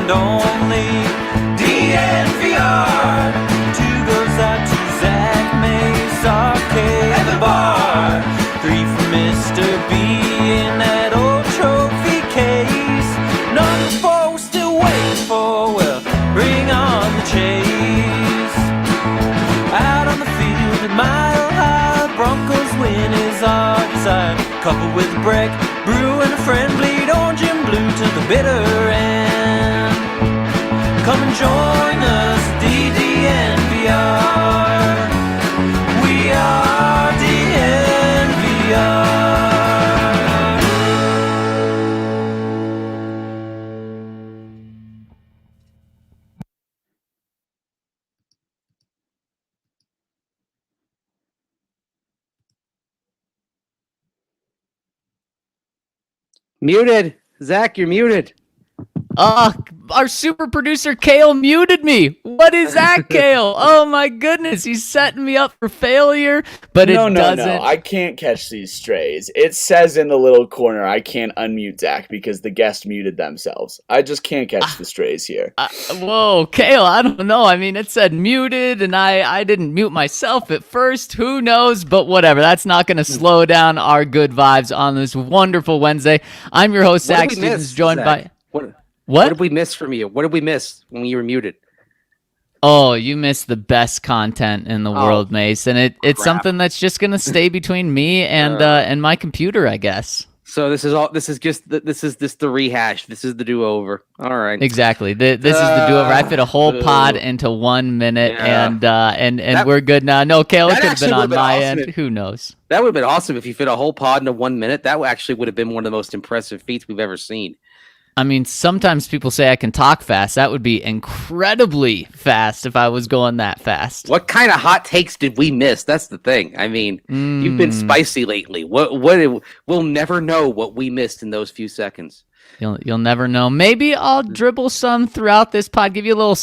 and only DNVR. Two goes out to Zac, Mase, RK, and the bar. Three for Mr. B in that old trophy case. Number four we're still waiting for, well, bring on the chase. Out on the field at Mile High, Broncos win is our desire. Coupled with a break, brew and a friend, bleed orange and blue to the bitter end. Come and join us, DNVR. We are DNVR. Muted. Zach, you're muted. Our super producer Kale muted me. What is that, Kale? Oh my goodness, he's setting me up for failure, but it doesn't. No, I can't catch these strays. It says in the little corner I can't unmute Zach because the guest muted themselves. I just can't catch the strays here. Whoa, Kale, I don't know. I mean, it said muted, and I didn't mute myself at first. Who knows? But whatever. That's not going to slow down our good vibes on this wonderful Wednesday. I'm your host, Zac Stevens, joined by... What did we miss from you? What did we miss when you were muted? Oh, you missed the best content in the world, Mase, and it's something that's just gonna stay between me and my computer, I guess. So this is just the rehash. This is the do-over. All right. Exactly. This is the do-over. I fit a whole pod into 1 minute, and we're good now. No, Kale, it could have been on my end. Who knows? That would have been awesome if you fit a whole pod into 1 minute. That actually would have been one of the most impressive feats we've ever seen. I mean, sometimes people say I can talk fast. That would be incredibly fast if I was going that fast. What kind of hot takes did we miss? That's the thing. I mean, you've been spicy lately. We'll never know what we missed in those few seconds. You'll never know. Maybe I'll dribble some throughout this pod, give you a little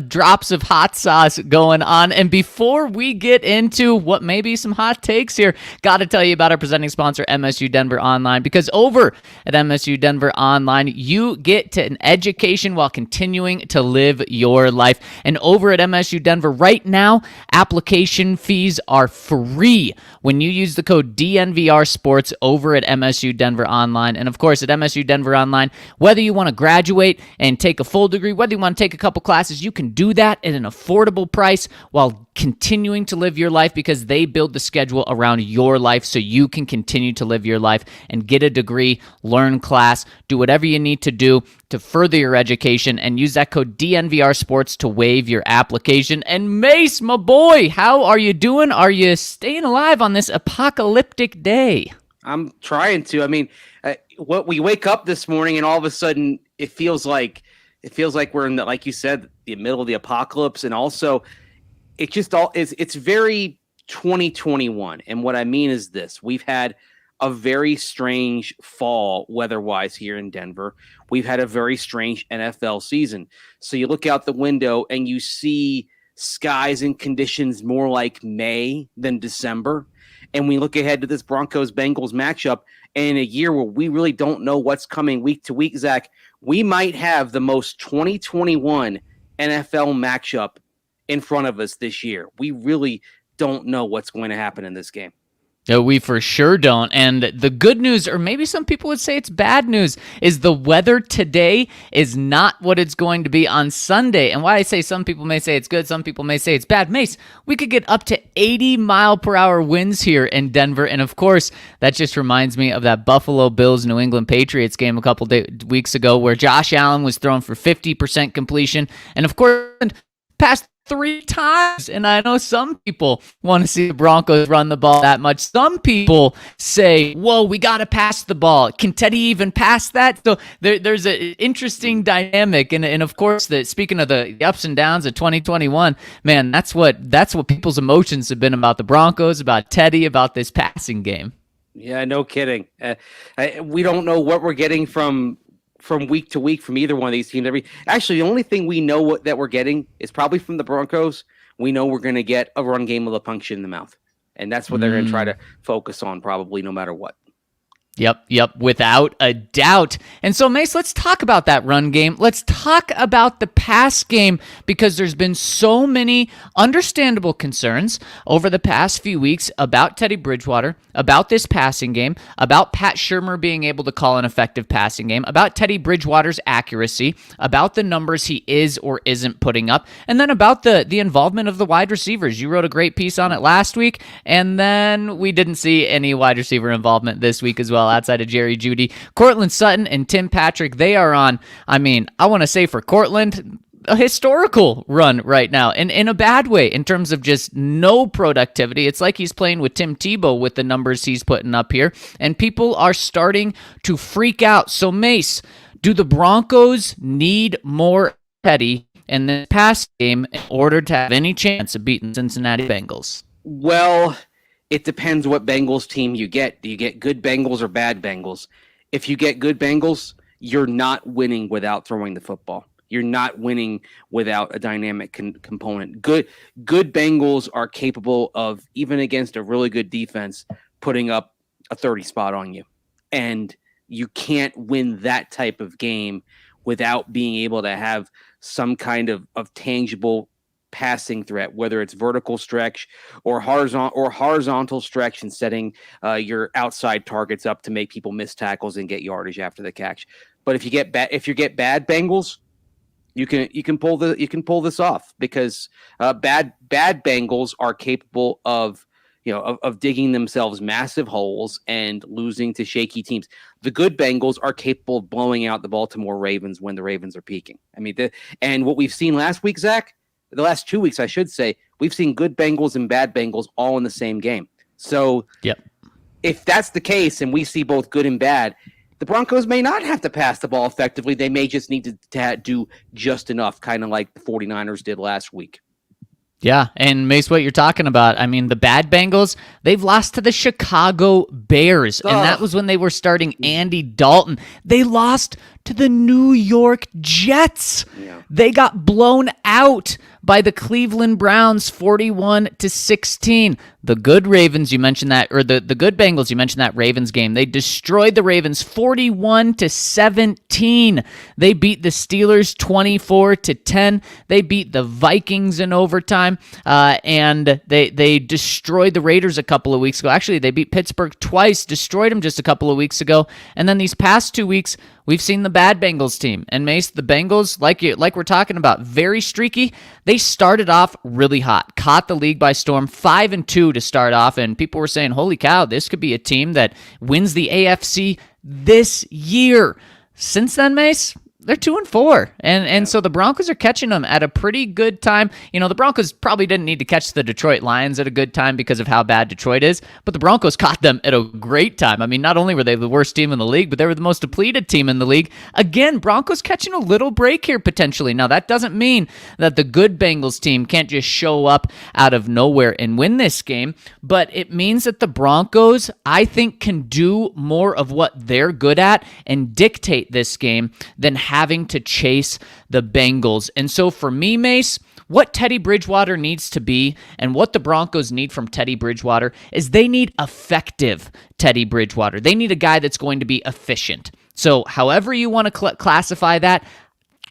drops of hot sauce going on. And before we get into what may be some hot takes here, got to tell you about our presenting sponsor, MSU Denver Online, because over at MSU Denver Online, you get an education while continuing to live your life. And over at MSU Denver right now, application fees are free when you use the code DNVR Sports over at MSU Denver Online. And of course, at MSU Denver Online, whether you want to graduate and take a full degree, whether you want to take a couple classes, you can do that at an affordable price while continuing to live your life, because they build the schedule around your life so you can continue to live your life and get a degree, learn class, do whatever you need to do to further your education, and use that code DNVR Sports to waive your application. And Mase, my boy, how are you doing? Are you staying alive on this apocalyptic day? I'm trying to. I mean, what we wake up this morning and all of a sudden it feels like we're in the, like you said, the middle of the apocalypse. And also it just it's very 2021. And what I mean is this: we've had a very strange fall weather-wise here in Denver. We've had a very strange NFL season. So you look out the window and you see skies and conditions more like May than December. And we look ahead to this Broncos-Bengals matchup, and in a year where we really don't know what's coming week to week, Zach, we might have the most 2021 NFL matchup in front of us this year. We really don't know what's going to happen in this game. No, we for sure don't. And the good news, or maybe some people would say it's bad news, is the weather today is not what it's going to be on Sunday. And why I say some people may say it's good, some people may say it's bad. Mase, we could get up to 80-mile-per-hour winds here in Denver. And of course, that just reminds me of that Buffalo Bills-New England Patriots game a couple weeks ago where Josh Allen was thrown for 50% completion. And of course, past 3 times. And I know some people want to see the Broncos run the ball that much. Some people say, whoa, we got to pass the ball. Can Teddy even pass that? So there's an interesting dynamic. And of course, speaking of the ups and downs of 2021, man, that's what people's emotions have been about the Broncos, about Teddy, about this passing game. Yeah, no kidding. We don't know what we're getting from week to week from either one of these teams. Actually, the only thing we know that we're getting is probably from the Broncos. We know we're going to get a run game with a puncture in the mouth, and that's what they're going to try to focus on probably no matter what. Yep, without a doubt. And so, Mase, let's talk about that run game. Let's talk about the pass game, because there's been so many understandable concerns over the past few weeks about Teddy Bridgewater, about this passing game, about Pat Shurmur being able to call an effective passing game, about Teddy Bridgewater's accuracy, about the numbers he is or isn't putting up, and then about the involvement of the wide receivers. You wrote a great piece on it last week, and then we didn't see any wide receiver involvement this week as well, outside of Jerry Jeudy. Cortland Sutton and Tim Patrick, they are on, I want to say for Cortland, a historical run right now, and in a bad way in terms of just no productivity. It's like he's playing with Tim Tebow with the numbers he's putting up here, and people are starting to freak out. So, Mase, do the Broncos need more Teddy in the pass game in order to have any chance of beating Cincinnati Bengals? Well, it depends what Bengals team you get. Do you get good Bengals or bad Bengals? If you get good Bengals, you're not winning without throwing the football. You're not winning without a dynamic component. Good Bengals are capable of, even against a really good defense, putting up a 30 spot on you. And you can't win that type of game without being able to have some kind of tangible passing threat, whether it's vertical stretch or horizontal stretch, and setting your outside targets up to make people miss tackles and get yardage after the catch. But if you get bad Bengals, you can pull this off, because bad Bengals are capable of digging themselves massive holes and losing to shaky teams. The good Bengals are capable of blowing out the Baltimore Ravens when the Ravens are peaking. And what we've seen last week, Zach, the last 2 weeks, I should say, we've seen good Bengals and bad Bengals all in the same game. So if that's the case and we see both good and bad, the Broncos may not have to pass the ball effectively. They may just need to do just enough, kind of like the 49ers did last week. Yeah, and Mace, what you're talking about, the bad Bengals, they've lost to the Chicago Bears, and that was when they were starting Andy Dalton. They lost to the New York Jets. Yeah. They got blown out by the Cleveland Browns 41-16. The good Ravens, you mentioned that, or the good Bengals, you mentioned that Ravens game. They destroyed the Ravens 41-17. They beat the Steelers 24-10. They beat the Vikings in overtime, and they destroyed the Raiders a couple of weeks ago. Actually, they beat Pittsburgh twice, destroyed them just a couple of weeks ago. And then these past 2 weeks, we've seen the bad Bengals team. And Mace, the Bengals, like we're talking about, very streaky. They started off really hot, caught the league by storm, 5-2 to start off, and people were saying, holy cow, this could be a team that wins the AFC this year. Since then, Mace, they're 2-4, and so the Broncos are catching them at a pretty good time. The Broncos probably didn't need to catch the Detroit Lions at a good time because of how bad Detroit is, but the Broncos caught them at a great time. Not only were they the worst team in the league, but they were the most depleted team in the league. Again, Broncos catching a little break here potentially. Now, that doesn't mean that the good Bengals team can't just show up out of nowhere and win this game, but it means that the Broncos, I think, can do more of what they're good at and dictate this game than having to chase the Bengals. And so for me, Mace, what Teddy Bridgewater needs to be and what the Broncos need from Teddy Bridgewater is they need effective Teddy Bridgewater. They need a guy that's going to be efficient. So however you want to classify that,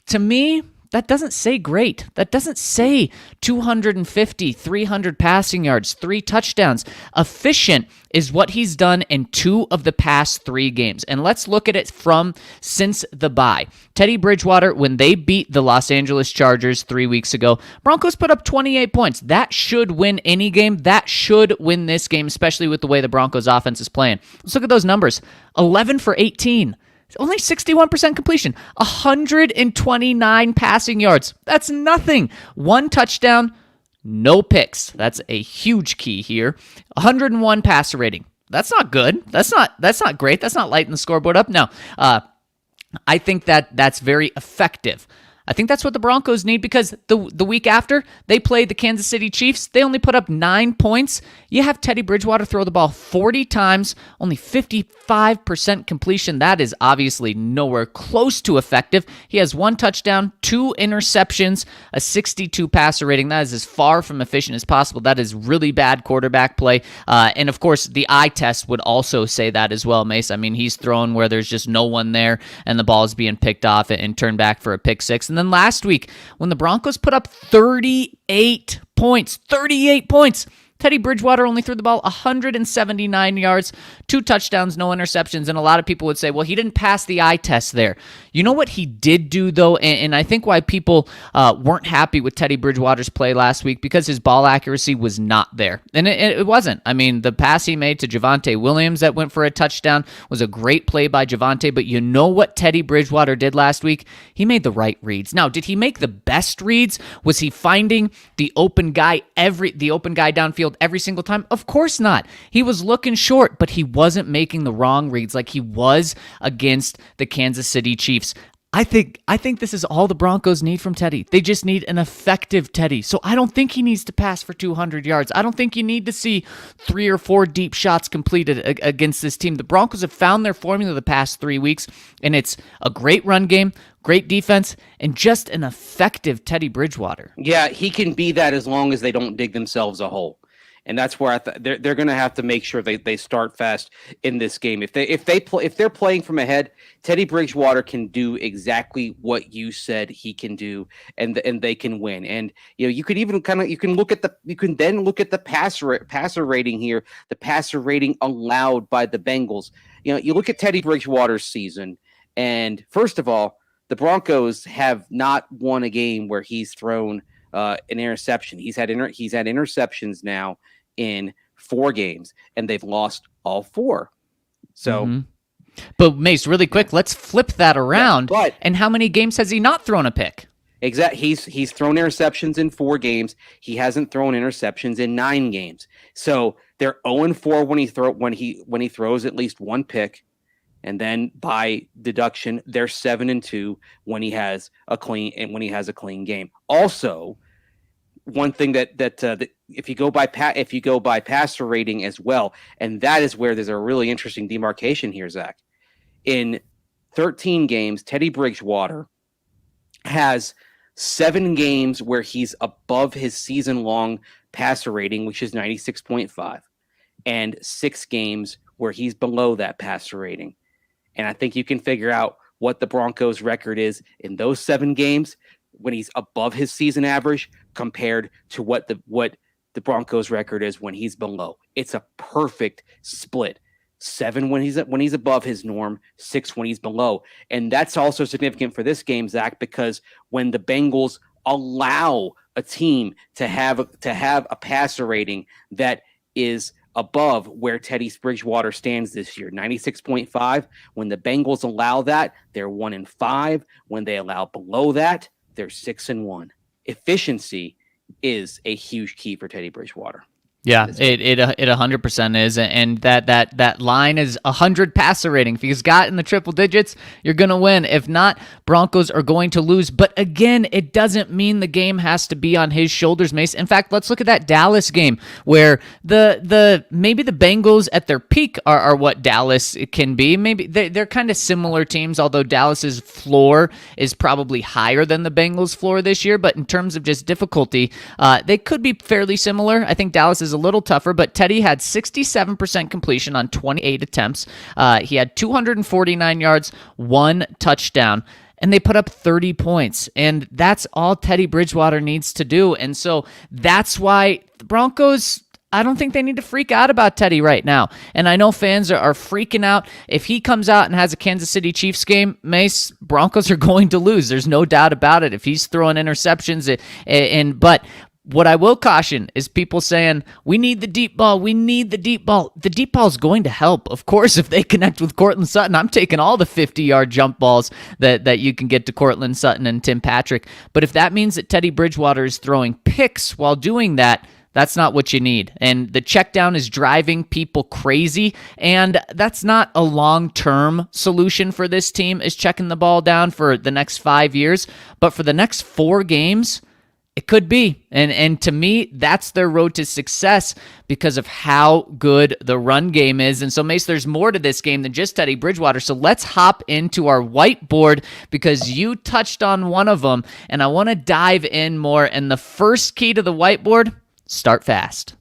to me, that doesn't say great. That doesn't say 250, 300 passing yards, 3 touchdowns. Efficient is what he's done in 2 of the past 3 games. And let's look at it from since the bye. Teddy Bridgewater, when they beat the Los Angeles Chargers 3 weeks ago, Broncos put up 28 points. That should win any game. That should win this game, especially with the way the Broncos offense is playing. Let's look at those numbers. 11 for 18. Only 61% completion, 129 passing yards. That's nothing. 1 touchdown, no picks. That's a huge key here. 101 passer rating. That's not good. That's not great. That's not lighting the scoreboard up. No, I think that's very effective. I think that's what the Broncos need, because the week after they played the Kansas City Chiefs, they only put up 9 points. You have Teddy Bridgewater throw the ball 40 times, only 55% completion. That is obviously nowhere close to effective. He has 1 touchdown, 2 interceptions, a 62 passer rating. That is as far from efficient as possible. That is really bad quarterback play. And of course, the eye test would also say that as well, Mace. I mean, he's thrown where there's just no one there and the ball is being picked off and turned back for a pick six. And then last week, when the Broncos put up 38 points, Teddy Bridgewater only threw the ball 179 yards, 2 touchdowns, no interceptions, and a lot of people would say, well, he didn't pass the eye test there. You know what he did do, though, and I think why people weren't happy with Teddy Bridgewater's play last week, because his ball accuracy was not there, and it wasn't. I mean, the pass he made to Javonte Williams that went for a touchdown was a great play by Javonte, but you know what Teddy Bridgewater did last week? He made the right reads. Now, did he make the best reads? Was he finding the open guy downfield every single time? Of course not. He was looking short, but he wasn't making the wrong reads like he was against the Kansas City Chiefs. I think this is all the Broncos need from Teddy. They just need an effective Teddy. So I don't think he needs to pass for 200 yards. I don't think you need to see 3 or 4 deep shots completed against this team. The Broncos have found their formula the past 3 weeks, and it's a great run game, great defense, and just an effective Teddy Bridgewater. Yeah, he can be that as long as they don't dig themselves a hole. And that's where they're going to have to make sure they start fast in this game. If they're playing from ahead, Teddy Bridgewater can do exactly what you said he can do, and they can win. And you could even you can then look at the passer rating here, the passer rating allowed by the Bengals. You look at Teddy Bridgewater's season, and first of all, the Broncos have not won a game where he's thrown an interception. He's had interceptions now in 4 games, and they've lost all 4. So, But Mace, really quick, let's flip that around. Yeah, and how many games has he not thrown a pick? Exactly. He's thrown interceptions in 4 games. He hasn't thrown interceptions in 9 games. So they're 0-4 when he throws at least 1 pick. And then by deduction, they're 7-2 when he has a clean game. Also, one thing that if you go by passer rating as well, and that is where there's a really interesting demarcation here, Zach. In 13 games, Teddy Bridgewater has 7 games where he's above his season-long passer rating, which is 96.5, and 6 games where he's below that passer rating. And I think you can figure out what the Broncos' record is in those 7 games when he's above his season average compared to what the Broncos' record is when he's below. It's a perfect split. 7 when he's above his norm, 6 when he's below. And that's also significant for this game, Zach, because when the Bengals allow a team to have a passer rating that is above where Teddy Bridgewater stands this year, 96.5. When the Bengals allow that, they're 1-5. When they allow below that, they're 6-1. Efficiency is a huge key for Teddy Bridgewater. Yeah, it 100% is, and that line is 100 passer rating. If he's got in the triple digits, you're going to win. If not, Broncos are going to lose. But again, it doesn't mean the game has to be on his shoulders, Mace. In fact, let's look at that Dallas game where maybe the Bengals at their peak are what Dallas can be. Maybe they're kind of similar teams, although Dallas's floor is probably higher than the Bengals' floor this year. But in terms of just difficulty, they could be fairly similar. I think Dallas is a little tougher, but Teddy had 67% completion on 28 attempts. He had 249 yards, 1 touchdown, and they put up 30 points. And that's all Teddy Bridgewater needs to do. And so that's why the Broncos, I don't think they need to freak out about Teddy right now. And I know fans are freaking out. If he comes out and has a Kansas City Chiefs game, Mace, Broncos are going to lose. There's no doubt about it. If he's throwing interceptions, but what I will caution is people saying, we need the deep ball. We need the deep ball. The deep ball is going to help. Of course, if they connect with Cortland Sutton, I'm taking all the 50-yard jump balls that you can get to Cortland Sutton and Tim Patrick. But if that means that Teddy Bridgewater is throwing picks while doing that, That's not what you need. And the check down is driving people crazy. And that's not a long-term solution for this team, is checking the ball down for the next 5 years. But for the next 4 games, it could be. And to me, that's their road to success because of how good the run game is. And so, Mase, there's more to this game than just Teddy Bridgewater. So let's hop into our whiteboard because you touched on one of them, and I want to dive in more. And the first key to the whiteboard, start fast.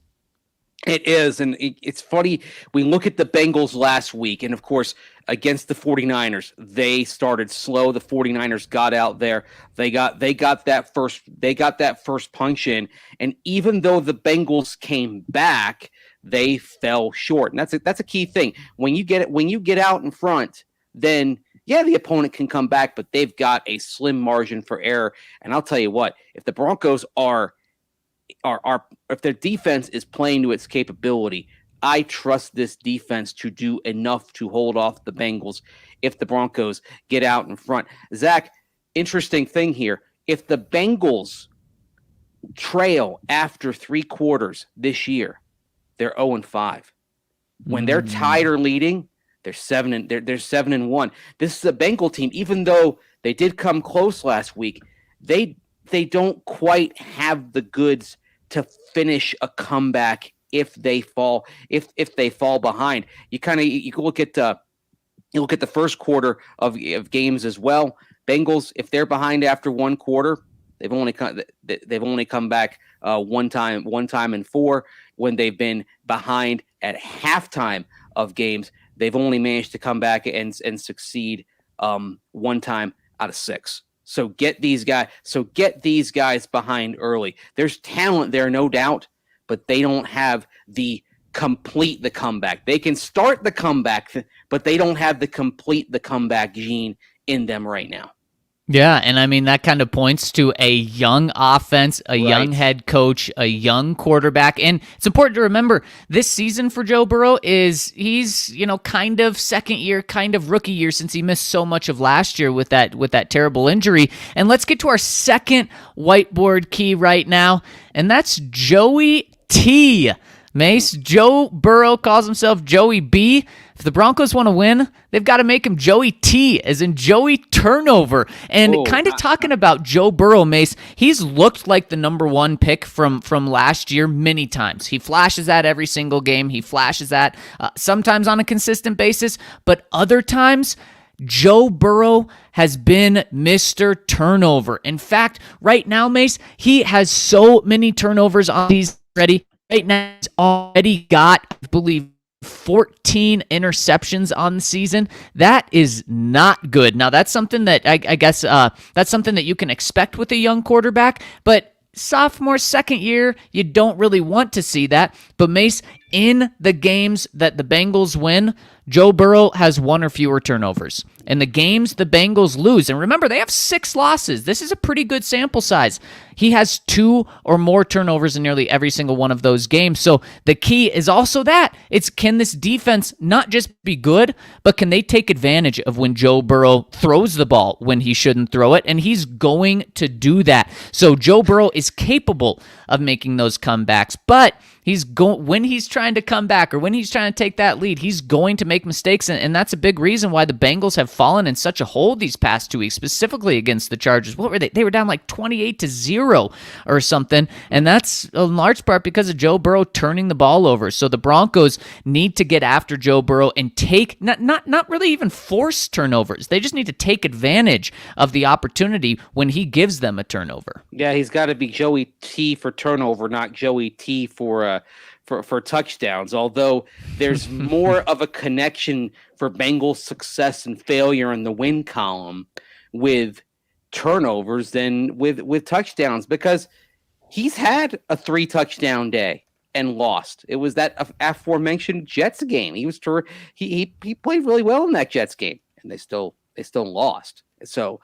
It is, and it's funny. We look at the Bengals last week, and of course, against the 49ers, they started slow. The 49ers got out there. They got that first punch in, and even though the Bengals came back, they fell short. And that's a key thing. When you get out in front, then yeah, the opponent can come back, but they've got a slim margin for error. And I'll tell you what, if the Broncos are if their defense is playing to its capability, I trust this defense to do enough to hold off the Bengals if the Broncos get out in front. Zach, interesting thing here. If the Bengals trail after 3 quarters this year, they're 0-5. When they're tied or leading, they're 7-1. This is a Bengal team, even though they did come close last week, they don't quite have the goods to finish a comeback if they fall behind. You look at the first quarter of games as well. Bengals, if they're behind after 1 quarter, they've only come back one time in 4. When they've been behind at halftime of games, they've only managed to come back and succeed 1 time out of 6. So get these guys behind early. There's talent there, no doubt, but they don't have the comeback. They can start the comeback, but they don't have the comeback gene in them right now. Yeah, and I mean, that kind of points to a young offense, a young head coach, a young quarterback. And it's important to remember this season for Joe Burrow he's kind of second year, kind of rookie year since he missed so much of last year with that terrible injury. And let's get to our second whiteboard key right now, and that's Joey T. Mase, Joe Burrow calls himself Joey B. If the Broncos want to win, they've got to make him Joey T, as in Joey Turnover. And kind of talking about Joe Burrow, Mase, he's looked like the number 1 pick from last year many times. He flashes that every single game. He flashes that sometimes on a consistent basis, but other times, Joe Burrow has been Mr. Turnover. In fact, right now, Mase, he has so many turnovers on these already. Right now, he's already got, I believe, 14 interceptions on the season. That is not good. Now, that's something that I guess that's something that you can expect with a young quarterback, but sophomore, second year, you don't really want to see that. But Mase, in the games that the Bengals win, Joe Burrow has 1 or fewer turnovers. In the games the Bengals lose, and remember, they have 6 losses. This is a pretty good sample size. He has 2 or more turnovers in nearly every single one of those games. So the key is also that. It's, can this defense not just be good, but can they take advantage of when Joe Burrow throws the ball when he shouldn't throw it? And he's going to do that. So Joe Burrow is capable of making those comebacks, but when he's trying to come back or when he's trying to take that lead, he's going to make mistakes, and that's a big reason why the Bengals have fallen in such a hole these past 2 weeks, specifically against the Chargers. What were they? They were down like 28-0 or something, and that's in large part because of Joe Burrow turning the ball over. So the Broncos need to get after Joe Burrow and take not really even force turnovers. They just need to take advantage of the opportunity when he gives them a turnover. Yeah, he's got to be Joey T for turnover, not Joey T for touchdowns, although there's more of a connection for Bengals success and failure in the win column with turnovers than with touchdowns, because he's had a 3 touchdown day and lost. It was that aforementioned Jets game. He played really well in that Jets game, and they still lost. So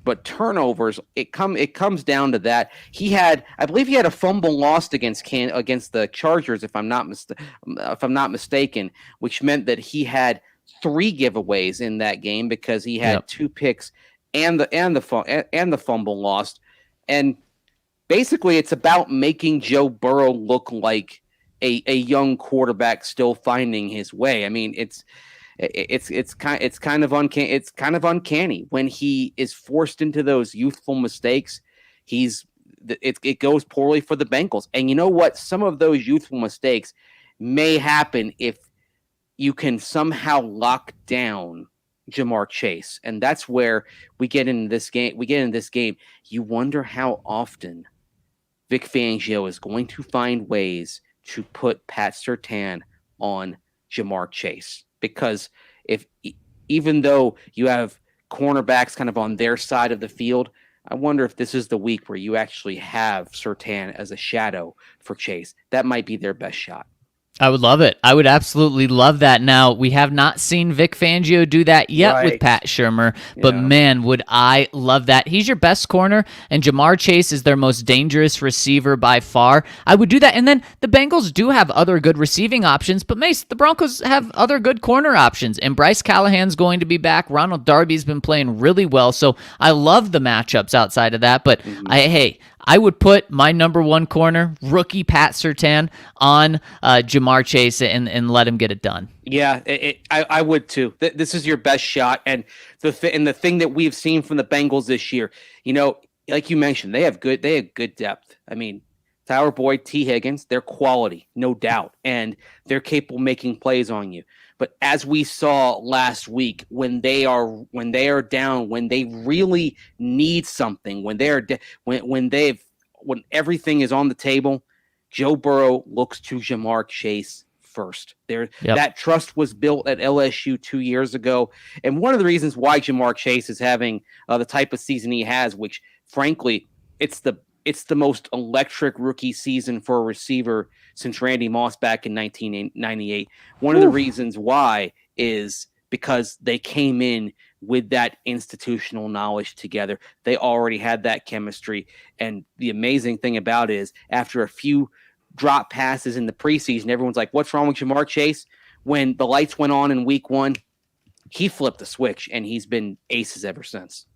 but turnovers, it comes down to that. I believe he had a fumble lost against the Chargers, if I'm not mistaken, which meant that he had 3 giveaways in that game because he had 2 picks and the fumble lost. And basically it's about making Joe Burrow look like a young quarterback still finding his way. I mean, it's kind of uncanny when he is forced into those youthful mistakes. It goes poorly for the Bengals. And you know what? Some of those youthful mistakes may happen if you can somehow lock down Jamar Chase. And that's where we get into this game. You wonder how often Vic Fangio is going to find ways to put Pat Surtain on Jamar Chase. Because even though you have cornerbacks kind of on their side of the field, I wonder if this is the week where you actually have Surtain as a shadow for Chase. That might be their best shot. I would love it. I would absolutely love that. Now, we have not seen Vic Fangio do that yet with Pat Shurmur, but man, would I love that. He's your best corner, and Jamar Chase is their most dangerous receiver by far. I would do that. And then the Bengals do have other good receiving options, but Mase, the Broncos have other good corner options, and Bryce Callahan's going to be back. Ronald Darby's been playing really well, so I love the matchups outside of that, but I would put my number one corner, rookie Pat Surtain, on Jamar Chase and let him get it done. Yeah, I would too. This is your best shot, and the thing that we've seen from the Bengals this year, like you mentioned, they have good depth. I mean, Tyler Boyd, T. Higgins, they're quality, no doubt, and they're capable of making plays on you. But as we saw last week, when they are down, when they really need something, when everything is on the table, Joe Burrow looks to Jamar Chase first. That trust was built at LSU 2 years ago, and one of the reasons why Jamar Chase is having the type of season he has, which frankly, it's the most electric rookie season for a receiver since Randy Moss back in 1998. One of the reasons why is because they came in with that institutional knowledge together. They already had that chemistry. And the amazing thing about it is after a few drop passes in the preseason, everyone's like, what's wrong with Jamar Chase? When the lights went on in week one, he flipped the switch and he's been aces ever since.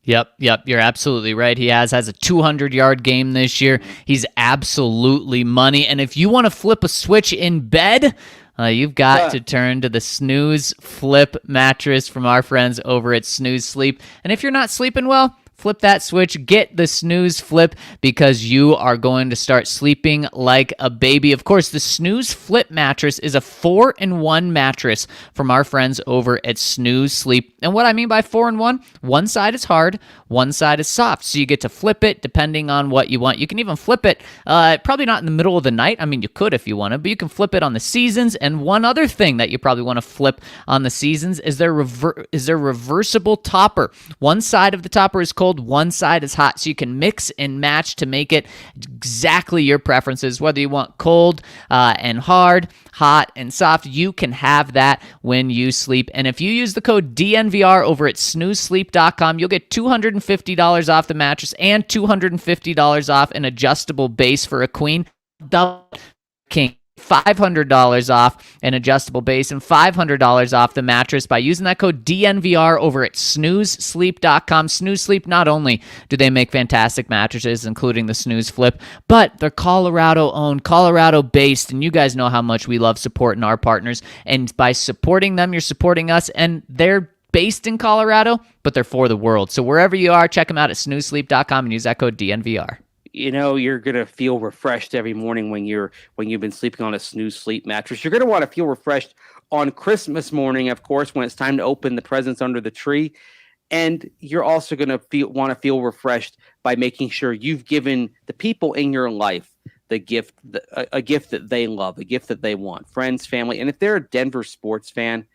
Yep. You're absolutely right. He has a 200-yard game this year. He's absolutely money. And if you want to flip a switch in bed, you've got to turn to the Snooze Flip mattress from our friends over at Snooze Sleep. And if you're not sleeping well, flip that switch, get the Snooze Flip, because you are going to start sleeping like a baby. Of course, the Snooze Flip mattress is a 4-in-1 mattress from our friends over at Snooze Sleep. And what I mean by 4-in-1, one side is hard, one side is soft. So you get to flip it depending on what you want. You can even flip it, probably not in the middle of the night. I mean, you could if you want to, but you can flip it on the seasons. And one other thing that you probably want to flip on the seasons is their reversible topper. One side of the topper is cold, one side is hot, so you can mix and match to make it exactly your preferences. Whether you want cold and hard, hot and soft, you can have that when you sleep. And if you use the code DNVR over at snoozesleep.com, you'll get $250 off the mattress and $250 off an adjustable base for a queen, double king. $500 off an adjustable base and $500 off the mattress by using that code DNVR over at snoozesleep.com. Snooze Sleep, not only do they make fantastic mattresses, including the Snooze Flip, but they're Colorado-owned, Colorado-based, and you guys know how much we love supporting our partners. And by supporting them, you're supporting us, and they're based in Colorado, but they're for the world. So wherever you are, check them out at snoozesleep.com and use that code DNVR. You're going to feel refreshed every morning when you've been sleeping on a Snooze Sleep mattress. You're going to want to feel refreshed on Christmas morning, of course, when it's time to open the presents under the tree. And you're also going to want to feel refreshed by making sure you've given the people in your life a gift that they love, a gift that they want, friends, family. And if they're a Denver sports fan,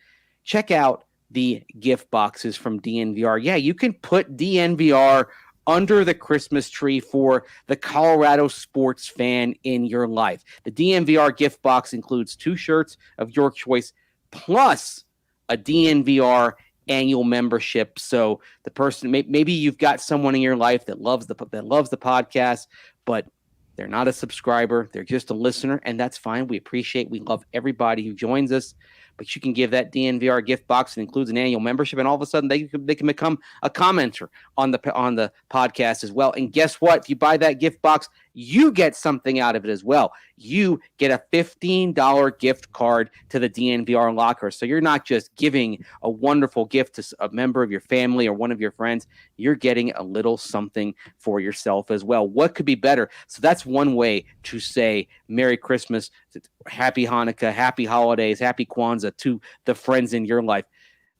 check out the gift boxes from DNVR. Yeah, you can put DNVR under the Christmas tree for the Colorado sports fan in your life. The DNVR gift box includes 2 shirts of your choice, plus a DNVR annual membership. So the person, maybe you've got someone in your life that loves the podcast, but they're not a subscriber. They're just a listener, and that's fine. We love everybody who joins us. but you can give that DNVR gift box that includes an annual membership, and all of a sudden they can become a commenter on the podcast as well. And guess what? If you buy that gift box, you get something out of it as well. You get a $15 gift card to the DNVR Locker. So you're not just giving a wonderful gift to a member of your family or one of your friends. You're getting a little something for yourself as well. What could be better? So that's one way to say Merry Christmas, Happy Hanukkah, Happy Holidays, Happy Kwanzaa to the friends in your life.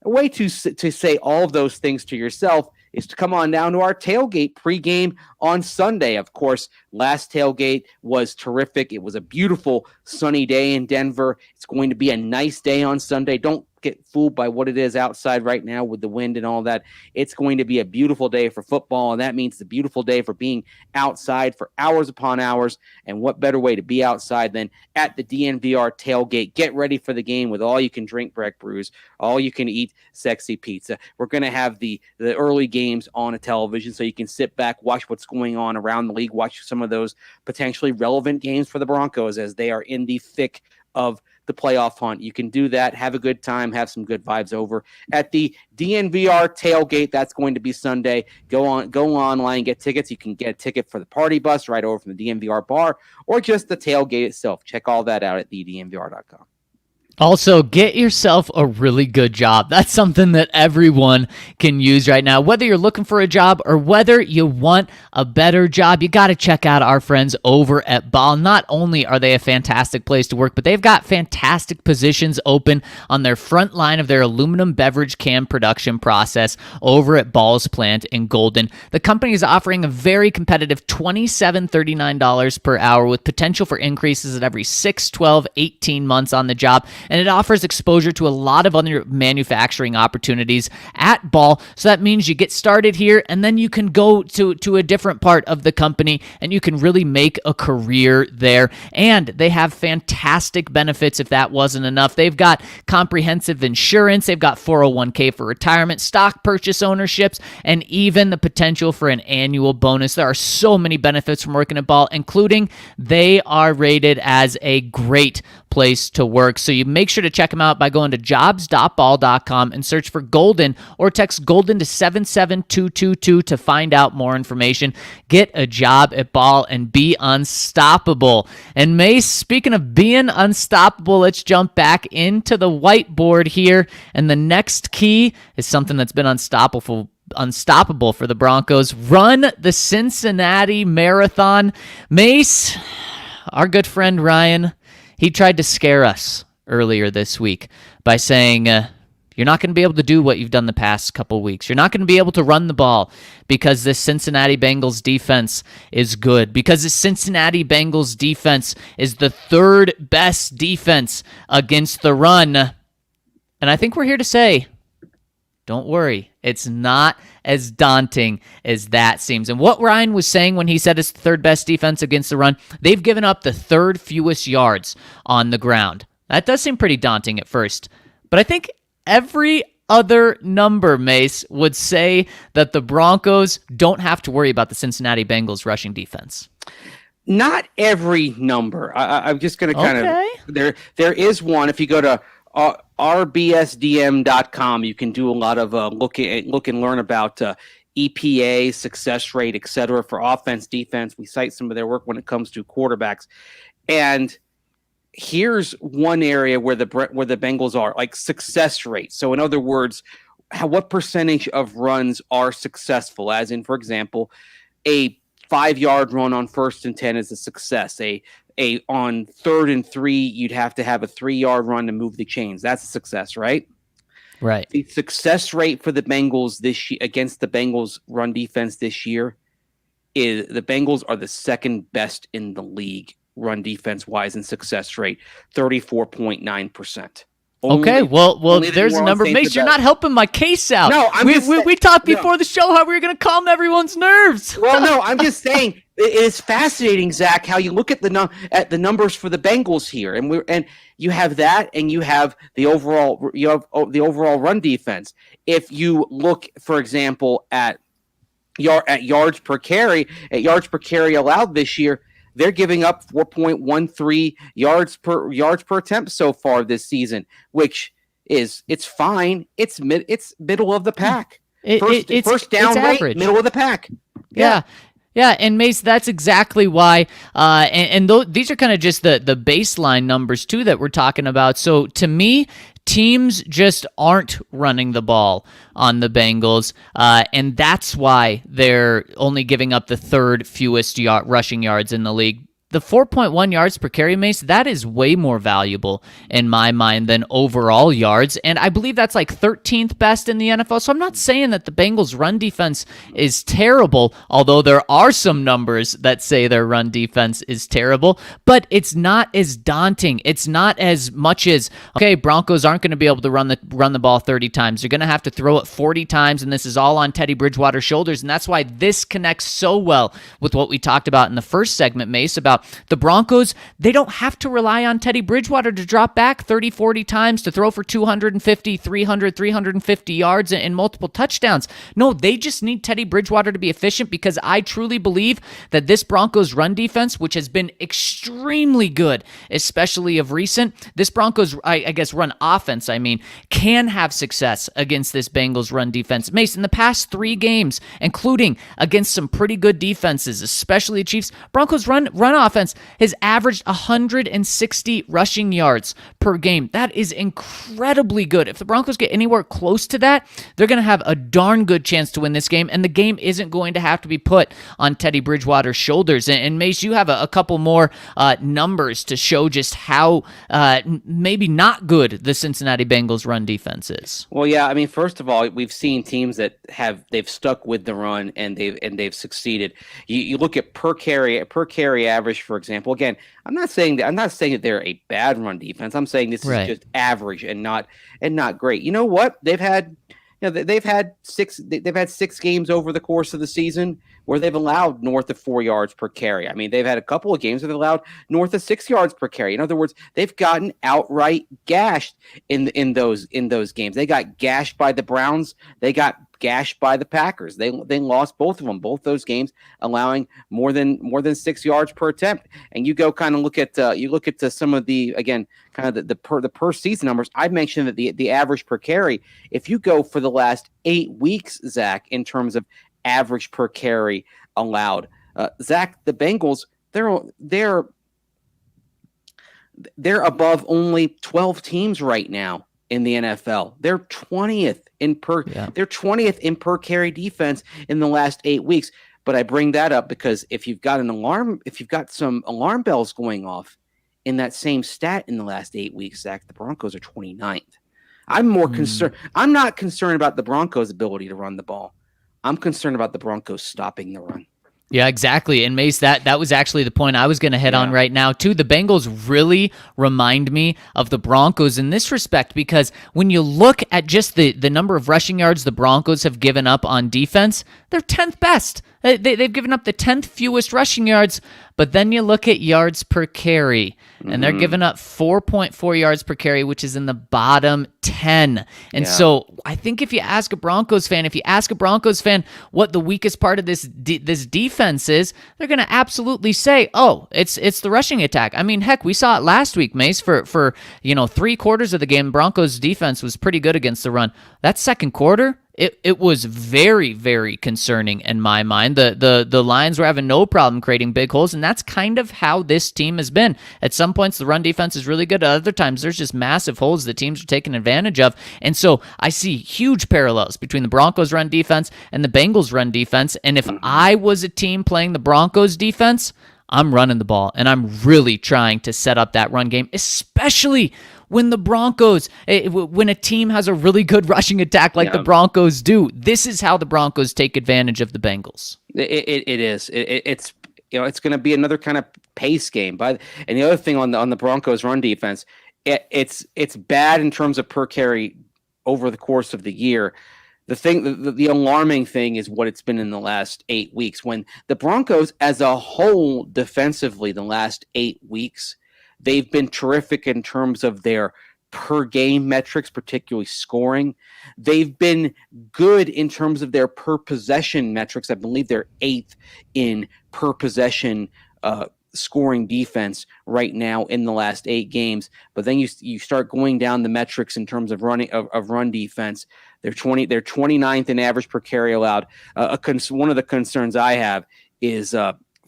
A way to say all of those things to yourself is to come on down to our tailgate pregame on Sunday. Of course, last tailgate was terrific. It was a beautiful sunny day in Denver. It's going to be a nice day on Sunday. Don't get fooled by what it is outside right now with the wind and all that. It's going to be a beautiful day for football, and that means it's a beautiful day for being outside for hours upon hours. And what better way to be outside than at the DNVR tailgate? Get ready for the game with all you can drink Breck brews, all you can eat sexy pizza. We're going to have the early games on a television so you can sit back, watch what's going on around the league, watch some of those potentially relevant games for the Broncos as they are in the thick of the playoff hunt. You can do that, have a good time, have some good vibes over at the DNVR tailgate. That's going to be Sunday. Go online, get tickets. You can get a ticket for the party bus right over from the DNVR bar or just the tailgate itself. Check all that out at thednvr.com. Also, get yourself a really good job. That's something that everyone can use right now. Whether you're looking for a job or whether you want a better job, you got to check out our friends over at Ball. Not only are they a fantastic place to work, but they've got fantastic positions open on their front line of their aluminum beverage can production process over at Ball's plant in Golden. The company is offering a very competitive $27.39 per hour with potential for increases at every 6, 12, 18 months on the job. And it offers exposure to a lot of other manufacturing opportunities at Ball. So that means you get started here and then you can go to a different part of the company and you can really make a career there. And they have fantastic benefits if that wasn't enough. They've got comprehensive insurance. They've got 401k for retirement, stock purchase ownerships, and even the potential for an annual bonus. There are so many benefits from working at Ball, including they are rated as a great place to work. So you make sure to check them out by going to jobs.ball.com and search for Golden or text Golden to 77222 to find out more information. Get a job at Ball and be unstoppable. And Mase, speaking of being unstoppable, let's jump back into the whiteboard here. And the next key is something that's been unstoppable for the Broncos. Run the Cincinnati Marathon. Mase, our good friend Ryan, he tried to scare us earlier this week by saying, you're not going to be able to do what you've done the past couple weeks. You're not going to be able to run the ball because this Cincinnati Bengals defense is good, because the Cincinnati Bengals defense is the third best defense against the run. And I think we're here to say, don't worry, it's not as daunting as that seems. And what Ryan was saying when he said it's the third best defense against the run, they've given up the third fewest yards on the ground. That does seem pretty daunting at first. But I think every other number, Mase, would say that the Broncos don't have to worry about the Cincinnati Bengals rushing defense. Not every number. I'm just going to kind of... There is one. If you go to rbsdm.com, you can do a lot of look and learn about EPA, success rate, etc. for offense, defense. We cite some of their work when it comes to quarterbacks. And here's one area where the Bengals are, like success rate. So in other words, what percentage of runs are successful? As in, for example, a 5-yard run on 1st and 10 is a success. On 3rd and 3, you'd have to have a 3-yard run to move the chains. That's a success, right? Right. The success rate for the Bengals this year against the Bengals run defense this year is the Bengals are the second best in the league run defense wise in success rate, 34.9%. Okay, well, there's a number. Mase, you're not helping my case out. No, we talked before the show how we were going to calm everyone's nerves. Well, no, I'm just saying it is fascinating, Zach, how you look at the numbers for the Bengals here, and you have that, and you have the overall run defense. If you look, for example, at yards per carry allowed this year, they're giving up 4.13 yards per attempt so far this season, which it's fine. It's middle of the pack. First down it's rate, average. middle of the pack. Yeah. Yeah, and Mase, that's exactly why. These are kind of just the baseline numbers too that we're talking about. So to me, teams just aren't running the ball on the Bengals, and that's why they're only giving up the third fewest rushing yards in the league. The 4.1 yards per carry, Mase, that is way more valuable in my mind than overall yards, and I believe that's like 13th best in the NFL. So I'm not saying that the Bengals' run defense is terrible, although there are some numbers that say their run defense is terrible, but it's not as daunting. It's not as much as, okay, Broncos aren't going to be able to run the ball 30 times. They're going to have to throw it 40 times, and this is all on Teddy Bridgewater's shoulders, and that's why this connects so well with what we talked about in the first segment, Mase, about the Broncos. They don't have to rely on Teddy Bridgewater to drop back 30, 40 times to throw for 250, 300, 350 yards and multiple touchdowns. No, they just need Teddy Bridgewater to be efficient, because I truly believe that this Broncos run defense, which has been extremely good, especially of recent, this Broncos, I guess, run offense, can have success against this Bengals run defense. Mace, in the past 3 games, including against some pretty good defenses, especially the Chiefs, Broncos run offense has averaged 160 rushing yards per game. That is incredibly good. If the Broncos get anywhere close to that, they're going to have a darn good chance to win this game, and the game isn't going to have to be put on Teddy Bridgewater's shoulders. And Mace, you have a couple more numbers to show just how maybe not good the Cincinnati Bengals run defense is. Well, yeah, first of all, we've seen teams that they've stuck with the run and they've succeeded. You look at per carry average, for example. Again, I'm not saying that they're a bad run defense. I'm saying this is just average and not great. You know what? They've had 6 games over the course of the season where they've allowed north of 4 yards per carry. They've had a couple of games where they've allowed north of 6 yards per carry. In other words, they've gotten outright gashed in those games. They got gashed by the Browns. They got gashed by the Packers. They lost both of them, both those games, allowing more than 6 yards per attempt. And you go kind of look at some of the, again, kind of the per season numbers. I mentioned that the average per carry, if you go for the last 8 weeks, Zach, in terms of average per carry allowed, Zach, the Bengals, they're above only 12 teams right now in the NFL. They're 20th in per carry defense in the last 8 weeks. But I bring that up because if you've got some alarm bells going off in that same stat in the last 8 weeks, Zach, the Broncos are 29th. I'm more concerned. I'm not concerned about the Broncos' ability to run the ball. I'm concerned about the Broncos stopping the run. Yeah, exactly. And Mace, that was actually the point I was going to hit on right now, too. The Bengals really remind me of the Broncos in this respect, because when you look at just the number of rushing yards the Broncos have given up on defense, they're 10th best. They've given up the 10th fewest rushing yards, but then you look at yards per carry, and they're giving up 4.4 yards per carry, which is in the bottom 10. And so I think if you ask a Broncos fan what the weakest part of this defense is, they're going to absolutely say, oh, it's the rushing attack. Heck, we saw it last week, Mace, for 3 quarters of the game. Broncos defense was pretty good against the run. That second quarter, it was very, very concerning in my mind. The Lions were having no problem creating big holes, and that's kind of how this team has been. At some points, the run defense is really good. At other times, there's just massive holes that teams are taking advantage of. And so I see huge parallels between the Broncos run defense and the Bengals run defense. And if I was a team playing the Broncos defense, I'm running the ball, and I'm really trying to set up that run game, especially when the Broncos, when a team has a really good rushing attack like the Broncos do. This is how the Broncos take advantage of the Bengals. It is. It's going to be another kind of pace game. And the other thing on the Broncos run defense, it's bad in terms of per carry over the course of the year. The alarming thing is what it's been in the last 8 weeks, when the Broncos as a whole defensively the last 8 weeks, they've been terrific in terms of their per game metrics, particularly scoring. They've been good in terms of their per possession metrics. I believe they're 8th in per possession scoring defense right now in the last 8 games. But then you start going down the metrics in terms of run defense. They're 29th in average per carry allowed. One of the concerns I have is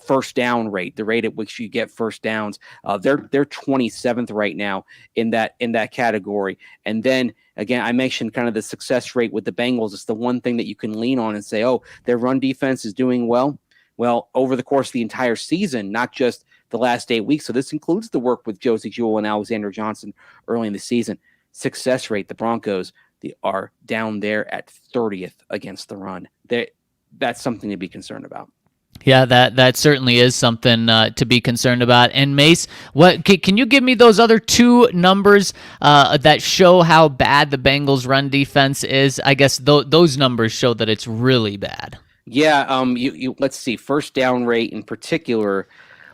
first down rate, the rate at which you get first downs. They're 27th right now in that category. And then again, I mentioned kind of the success rate with the Bengals. It's the one thing that you can lean on and say, oh, their run defense is doing well. Well, over the course of the entire season, not just the last 8 weeks. So this includes the work with Josie Jewell and Alexander Johnson early in the season. Success rate, the Broncos, they are down there at 30th against the run. That's something to be concerned about. Yeah, that certainly is something to be concerned about. And Mase, what can you give me those other 2 numbers that show how bad the Bengals' run defense is? I guess those numbers show that it's really bad. Yeah, you let's see, first down rate in particular.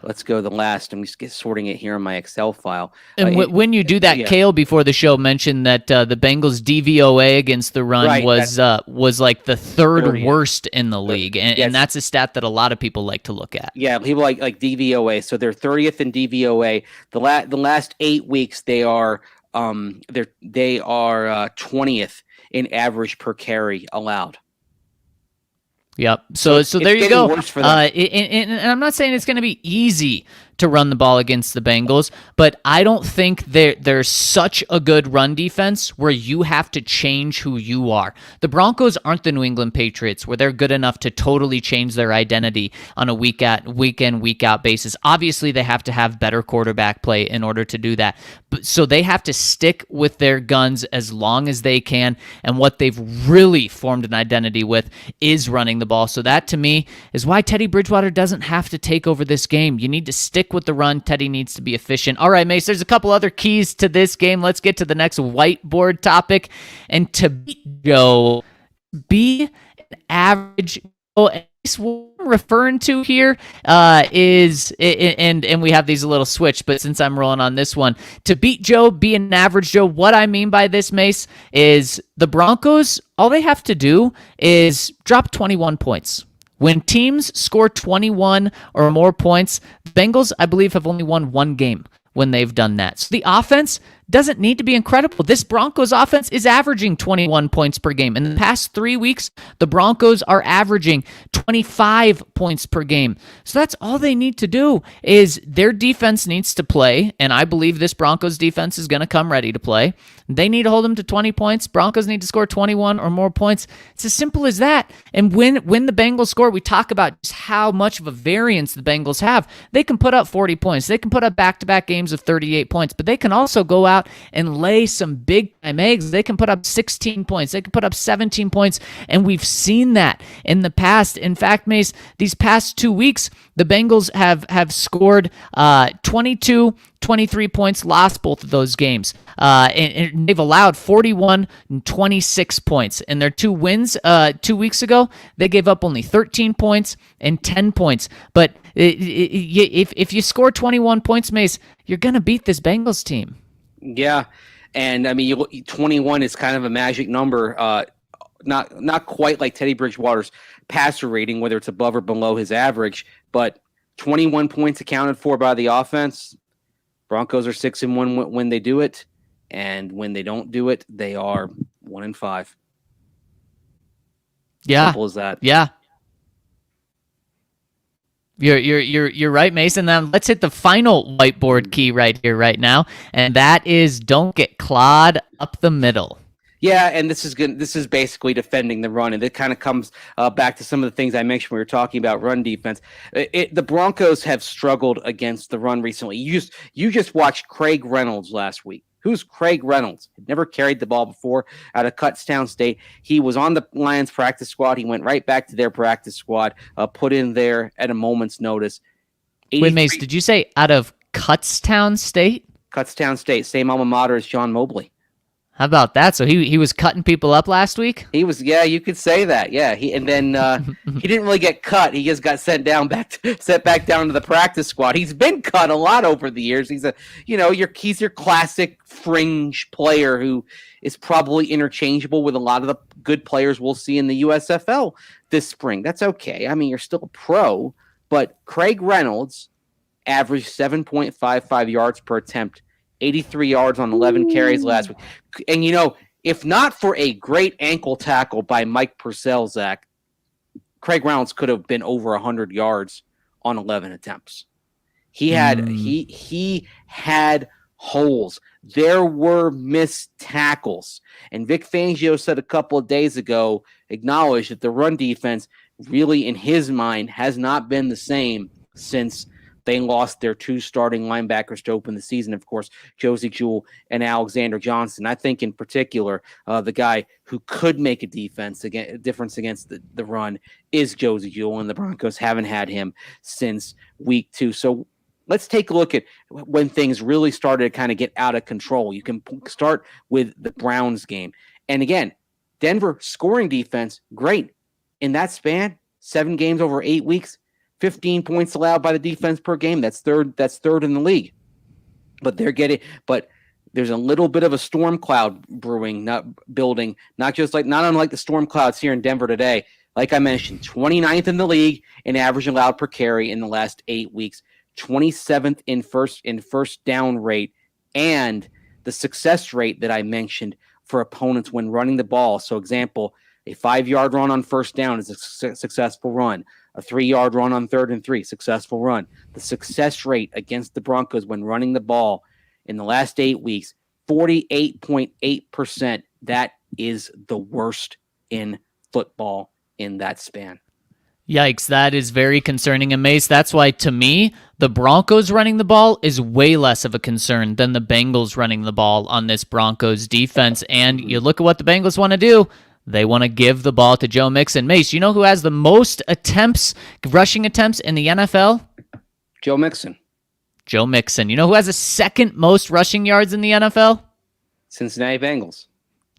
Let's go the last. I'm just sorting it here in my Excel file. And when you do that, Kale before the show mentioned that the Bengals' DVOA against the run was like the third worst in the league, and that's a stat that a lot of people like to look at. Yeah, people like DVOA. So they're 30th in DVOA. The last 8 weeks they are 20th in average per carry allowed. Yep. So there you go. And I'm not saying it's going to be easy to run the ball against the Bengals, but I don't think there's such a good run defense where you have to change who you are. The Broncos aren't the New England Patriots where they're good enough to totally change their identity on a week in, week out basis. Obviously, they have to have better quarterback play in order to do that. So they have to stick with their guns as long as they can, and what they've really formed an identity with is running the ball. So that, to me, is why Teddy Bridgewater doesn't have to take over this game. You need to stick with the run. Teddy needs to be efficient. All right, Mace, there's a couple other keys to this game. Let's get to the next whiteboard topic. And to beat Joe, be an average Joe. What I'm referring to here is, and we have these a little switch, but since I'm rolling on this one, to beat Joe, be an average Joe. What I mean by this, Mace, is the Broncos, all they have to do is drop 21 points. When teams score 21 or more points, the Bengals, I believe, have only won 1 game when they've done that. So the offense doesn't need to be incredible. This Broncos offense is averaging 21 points per game. In the past 3 weeks, the Broncos are averaging 25 points per game. So that's all they need to do is their defense needs to play, and I believe this Broncos defense is going to come ready to play. They need to hold them to 20 points. Broncos need to score 21 or more points. It's as simple as that. And when the Bengals score, we talk about just how much of a variance the Bengals have. They can put up 40 points. They can put up back-to-back games of 38 points, but they can also go out and lay some big-time eggs. They can put up 16 points. They can put up 17 points, and we've seen that in the past. In fact, Mace, these past 2 weeks, the Bengals have scored 22, 23 points, lost both of those games. And they've allowed 41 and 26 points. In their 2 wins 2 weeks ago, they gave up only 13 points and 10 points. But if you score 21 points, Mace, you're going to beat this Bengals team. Yeah, and I mean, 21 is kind of a magic number. Not quite like Teddy Bridgewater's passer rating, whether it's above or below his average, but 21 points accounted for by the offense. Broncos are 6-1 when they do it, and when they don't do it, they are 1-5. Yeah, simple as that. Yeah. You're right, Mason. Now let's hit the final whiteboard key right here, right now, and that is don't get clawed up the middle. Yeah, and this is good. This is basically defending the run, and it kind of comes back to some of the things I mentioned when we were talking about run defense. The Broncos have struggled against the run recently. You just watched Craig Reynolds last week. Who's Craig Reynolds? Had never carried the ball before out of Kutztown State. He was on the Lions practice squad. He went right back to their practice squad, put in there at a moment's notice. Wait, Mace, did you say out of Kutztown State? Kutztown State, same alma mater as John Mobley. How about that? So he was cutting people up last week? He was, yeah, you could say that. Yeah, he didn't really get cut. He just got sent back down to the practice squad. He's been cut a lot over the years. He's he's your classic fringe player who is probably interchangeable with a lot of the good players we'll see in the USFL this spring. That's okay. I mean, you're still a pro, but Craig Reynolds averaged 7.55 yards per attempt, 83 yards on 11 carries last week. And, if not for a great ankle tackle by Mike Purcell, Zach, Craig Reynolds could have been over 100 yards on 11 attempts. He had holes. There were missed tackles. And Vic Fangio said a couple of days ago, acknowledged that the run defense really, in his mind, has not been the same since they lost their two starting linebackers to open the season. Of course, Josie Jewell and Alexander Johnson. I think in particular, the guy who could make a difference against the run is Josie Jewell, and the Broncos haven't had him since week 2. So let's take a look at when things really started to kind of get out of control. You can start with the Browns game. And again, Denver scoring defense, great. In that span, 7 games over 8 weeks, 15 points allowed by the defense per game. That's third in the league. But there's a little bit of a storm cloud brewing, not unlike the storm clouds here in Denver today. Like I mentioned, 29th in the league in average allowed per carry in the last 8 weeks, 27th in first down rate, and the success rate that I mentioned for opponents when running the ball. So example, a 5-yard run on first down is a successful run. A 3-yard run on 3rd and 3, successful run. The success rate against the Broncos when running the ball in the last 8 weeks, 48.8%. That is the worst in football in that span. Yikes, that is very concerning. And Mase, that's why, to me, the Broncos running the ball is way less of a concern than the Bengals running the ball on this Broncos defense. And you look at what the Bengals want to do. They want to give the ball to Joe Mixon. Mase, you know who has the most rushing attempts in the NFL? Joe Mixon. Joe Mixon. You know who has the second most rushing yards in the NFL? Cincinnati Bengals.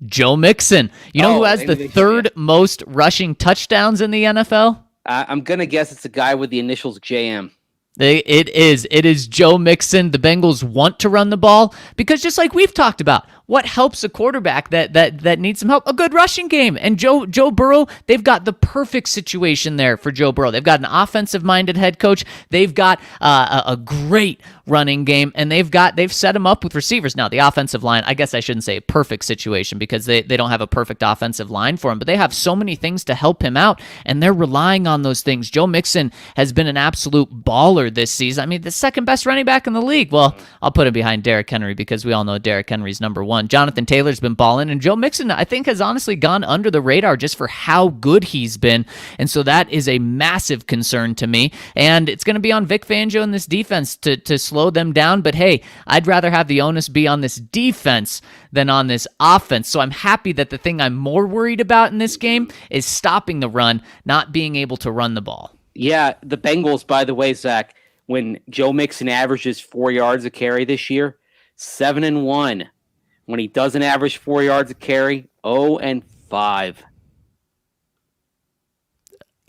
Joe Mixon. You know who has the third most rushing touchdowns in the NFL? I'm going to guess it's a guy with the initials JM. It is Joe Mixon. The Bengals want to run the ball because, just like we've talked about, what helps a quarterback that needs some help? A good rushing game. And Joe Burrow, they've got the perfect situation there for Joe Burrow. They've got an offensive-minded head coach. They've got a great running game, and they've set him up with receivers. Now, the offensive line, I guess I shouldn't say a perfect situation because they don't have a perfect offensive line for him, but they have so many things to help him out, and they're relying on those things. Joe Mixon has been an absolute baller this season. I mean, the second best running back in the league. Well, I'll put him behind Derrick Henry because we all know Derrick Henry's number 1. Jonathan Taylor's been balling, and Joe Mixon, I think, has honestly gone under the radar just for how good he's been, and so that is a massive concern to me, and it's going to be on Vic Fangio and this defense to slow them down, but hey, I'd rather have the onus be on this defense than on this offense, so I'm happy that the thing I'm more worried about in this game is stopping the run, not being able to run the ball. Yeah, the Bengals, by the way, Zach, when Joe Mixon averages 4 yards a carry this year, 7-1. When he doesn't average 4 yards a carry, 0-5.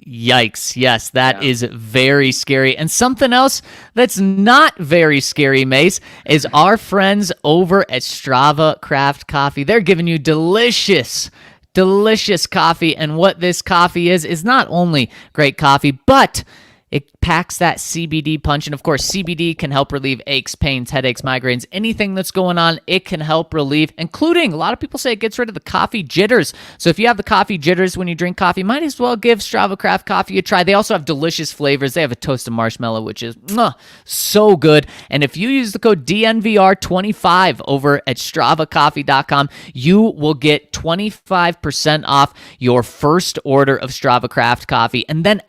Yikes. Yes, that is very scary. And something else that's not very scary, Mase, is our friends over at Strava Craft Coffee. They're giving you delicious coffee. And what this coffee is not only great coffee, but it packs that CBD punch. And of course, CBD can help relieve aches, pains, headaches, migraines, anything that's going on, it can help relieve, including a lot of people say it gets rid of the coffee jitters. So if you have the coffee jitters when you drink coffee, might as well give Strava Craft Coffee a try. They also have delicious flavors. They have a toasted marshmallow, which is so good. And if you use the code DNVR25 over at StravaCoffee.com, you will get 25% off your first order of Strava Craft Coffee. And then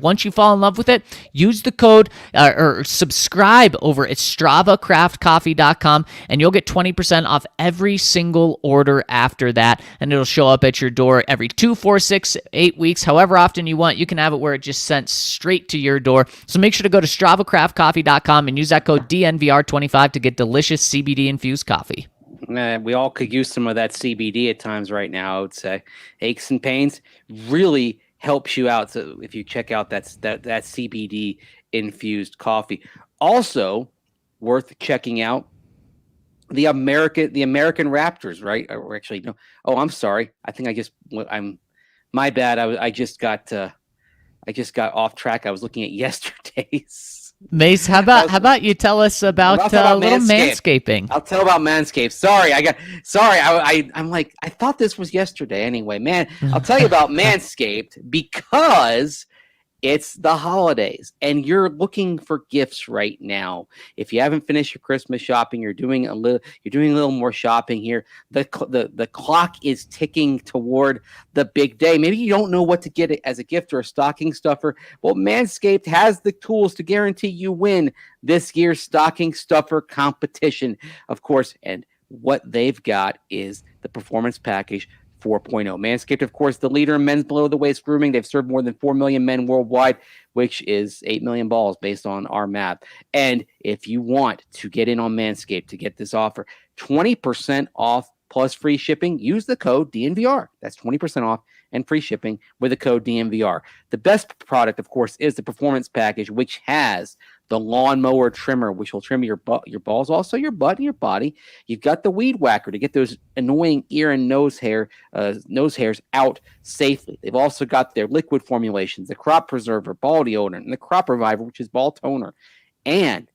once you fall in love with it, use the code or subscribe over at StravaCraftCoffee.com, and you'll get 20% off every single order after that, and it'll show up at your door every 2, 4, 6, 8 weeks, however often you want. You can have it where it just sent straight to your door. So make sure to go to StravaCraftCoffee.com and use that code DNVR25 to get delicious CBD-infused coffee. We all could use some of that CBD at times right now, I would say. Aches and pains really helps you out. So if you check out that CBD infused coffee, also worth checking out the American Raptors, right? Or actually, no. Oh, I'm sorry. My bad. I just got off track. I was looking at yesterday's Mace, how about you tell us about little manscaping? I'll tell about Manscaped. I'm like, I thought this was yesterday anyway. Man, I'll tell you about Manscaped because it's the holidays and you're looking for gifts right now. If you haven't finished your Christmas shopping, you're doing a little more shopping here. The clock is ticking toward the big day. Maybe you don't know what to get as a gift or a stocking stuffer. Well, Manscaped has the tools to guarantee you win this year's stocking stuffer competition, of course. And what they've got is the Performance Package 4.0. Manscaped, of course, the leader in men's below-the-waist grooming. They've served more than 4 million men worldwide, which is 8 million balls based on our math. And if you want to get in on Manscaped to get this offer, 20% off plus free shipping, use the code DNVR. That's 20% off and free shipping with the code DNVR. The best product, of course, is the Performance Package, which has the lawnmower trimmer, which will trim your balls, also your butt and your body. You've got the weed whacker to get those annoying ear and nose hairs out safely. They've also got their liquid formulations, the crop preserver, ball deodorant, and the crop reviver, which is ball toner. And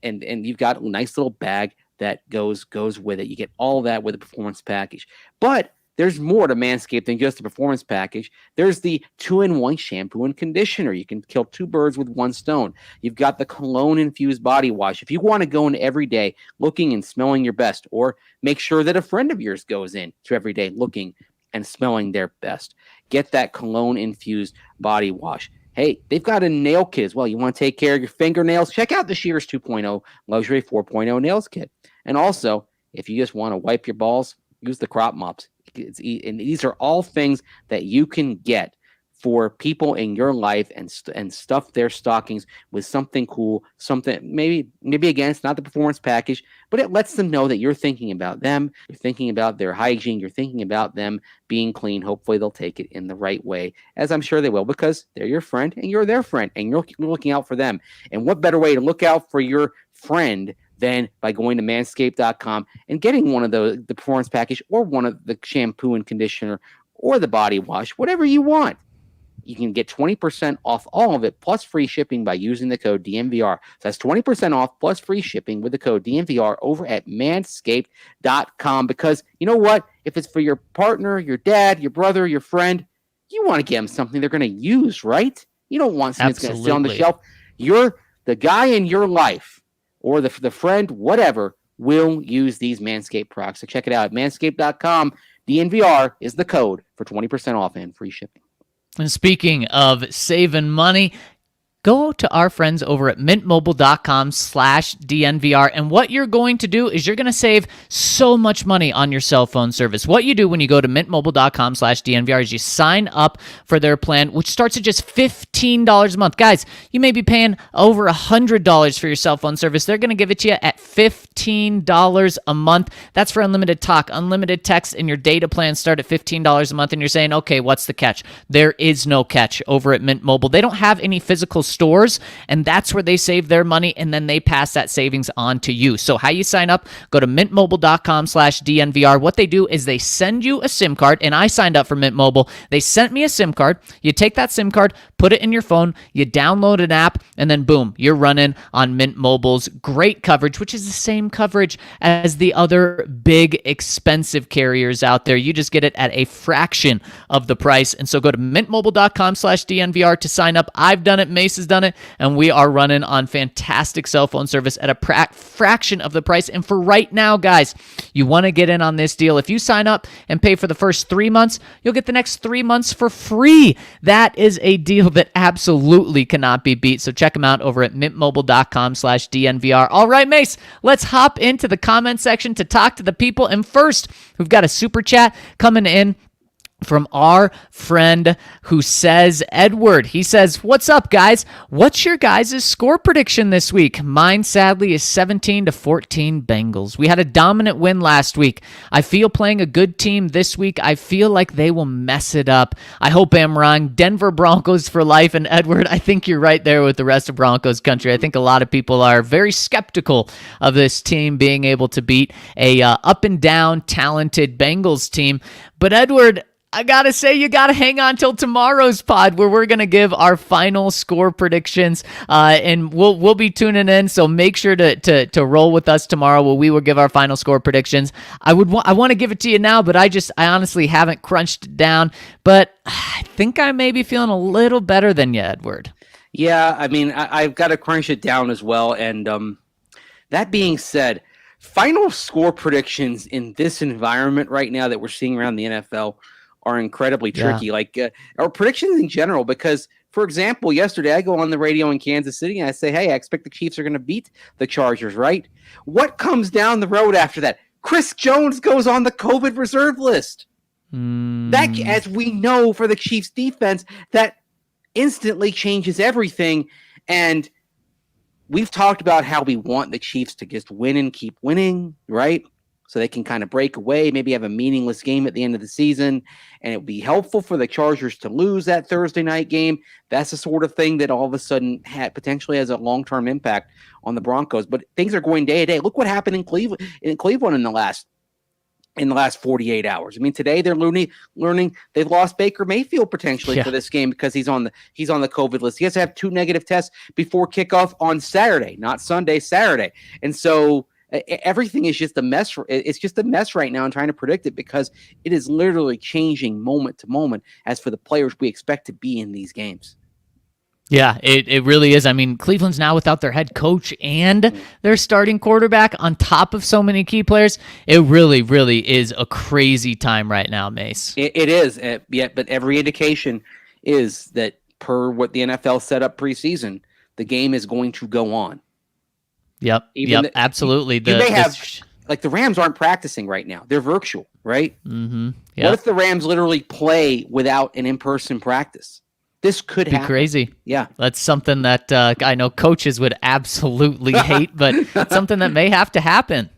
you've got a nice little bag that goes with it. You get all that with the Performance Package. But there's more to Manscaped than just the Performance Package. There's the 2-in-1 shampoo and conditioner. You can kill two birds with one stone. You've got the cologne-infused body wash. If you want to go in every day looking and smelling your best, or make sure that a friend of yours goes in to every day looking and smelling their best, get that cologne-infused body wash. Hey, they've got a nail kit as well. You want to take care of your fingernails? Check out the Shears 2.0 Luxury 4.0 Nails Kit. And also, if you just want to wipe your balls, use the crop mops. And these are all things that you can get for people in your life and stuff their stockings with something cool, something maybe again, it's not the Performance Package, but it lets them know that you're thinking about them, you're thinking about their hygiene, you're thinking about them being clean. Hopefully they'll take it in the right way, as I'm sure they will, because they're your friend and you're their friend and you're looking out for them. And what better way to look out for your friend than by going to manscaped.com and getting one of the Performance Package or one of the shampoo and conditioner or the body wash, whatever you want. You can get 20% off all of it plus free shipping by using the code DNVR. So that's 20% off plus free shipping with the code DNVR over at manscaped.com, because you know what? If it's for your partner, your dad, your brother, your friend, you want to get them something they're going to use, right? You don't want something that's going to sit on the shelf. You're the guy in your life, or the friend, whatever, will use these Manscaped products. So check it out at manscaped.com. DNVR is the code for 20% off and free shipping. And speaking of saving money, go to our friends over at mintmobile.com/DNVR. And what you're going to do is you're going to save so much money on your cell phone service. What you do when you go to mintmobile.com/DNVR is you sign up for their plan, which starts at just $15 a month. Guys, you may be paying over $100 for your cell phone service. They're going to give it to you at $15 a month. That's for unlimited talk, unlimited text, and your data plans start at $15 a month. And you're saying, okay, what's the catch? There is no catch over at Mint Mobile. They don't have any physical stores, and that's where they save their money, and then they pass that savings on to you. So how you sign up, go to mintmobile.com/DNVR. What they do is they send you a SIM card, and I signed up for Mint Mobile. They sent me a SIM card. You take that SIM card, put it in your phone, you download an app, and then boom, you're running on Mint Mobile's great coverage, which is the same coverage as the other big expensive carriers out there. You just get it at a fraction of the price. And so go to mintmobile.com/DNVR to sign up. I've done it. Mace has done it, and we are running on fantastic cell phone service at a fraction of the price. And for right now, guys, you want to get in on this deal. If you sign up and pay for the first 3 months, you'll get the next 3 months for free. That is a deal that absolutely cannot be beat. So check them out over at mintmobile.com/DNVR. All right, Mace, let's hop into the comment section to talk to the people. And first, we've got a super chat coming in from our friend who says, Edward. He says, what's up, guys? What's your guys' score prediction this week? Mine, sadly, is 17-14 Bengals. We had a dominant win last week. I feel playing a good team this week. I feel like they will mess it up. I hope I'm wrong. Denver Broncos for life. And Edward, I think you're right there with the rest of Broncos country. I think a lot of people are very skeptical of this team being able to beat a up and down talented Bengals team. But Edward, I gotta say, you gotta hang on till tomorrow's pod where we're gonna give our final score predictions, and we'll be tuning in. So make sure to roll with us tomorrow where we will give our final score predictions. I want to give it to you now, but I honestly haven't crunched it down. But I think I may be feeling a little better than you, Edward. Yeah, I mean, I've got to crunch it down as well. And that being said, final score predictions in this environment right now that we're seeing around the NFL are incredibly tricky. Yeah. Or predictions in general, because, for example, yesterday I go on the radio in Kansas City and I say, hey, I expect the Chiefs are going to beat the Chargers, right? What comes down the road after that? Chris Jones goes on the COVID reserve list. That, as we know for the Chiefs defense, that instantly changes everything. And we've talked about how we want the Chiefs to just win and keep winning, right? So they can kind of break away, maybe have a meaningless game at the end of the season. And it would be helpful for the Chargers to lose that Thursday night game. That's the sort of thing that all of a sudden potentially has a long-term impact on the Broncos. But things are going day to day. Look what happened in Cleveland in the last 48 hours. I mean, today they're learning they've lost Baker Mayfield potentially for this game because he's on the COVID list. He has to have 2 negative tests before kickoff on Saturday, not Sunday, Saturday. And so everything is just a mess. It's just a mess right now, and trying to predict it because it is literally changing moment to moment as for the players we expect to be in these games. Yeah, it really is. I mean, Cleveland's now without their head coach and their starting quarterback on top of so many key players. It really, really is a crazy time right now, Mase. It is. But every indication is that per what the NFL set up preseason, the game is going to go on. Yep, absolutely. You may have, like, the Rams aren't practicing right now. They're virtual, right? Mm-hmm. Yep. What if the Rams literally play without an in-person practice? This could happen. Be crazy. Yeah. That's something that I know coaches would absolutely hate, but it's something that may have to happen.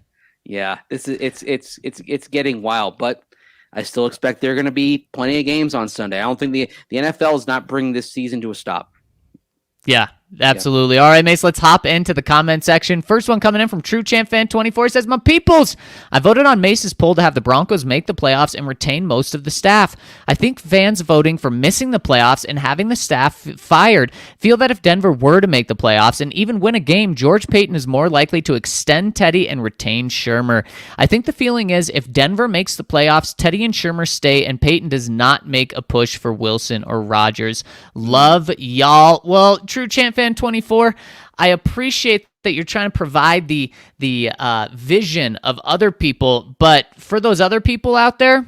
Yeah, it's getting wild, but I still expect there are going to be plenty of games on Sunday. I don't think the NFL is not bringing this season to a stop. Yeah, absolutely. All right, Mase, let's hop into the comment section. First one coming in from True Champ Fan 24 says, my peoples, I voted on Mace's poll to have the Broncos make the playoffs and retain most of the staff. I think fans voting for missing the playoffs and having the staff fired feel that if Denver were to make the playoffs and even win a game, George Paton is more likely to extend Teddy and retain Shermer. I think the feeling is if Denver makes the playoffs, Teddy and Shermer stay and Paton does not make a push for Wilson or Rodgers. Love y'all. Well, True Champ Fan 24, I appreciate that you're trying to provide the vision of other people, but for those other people out there,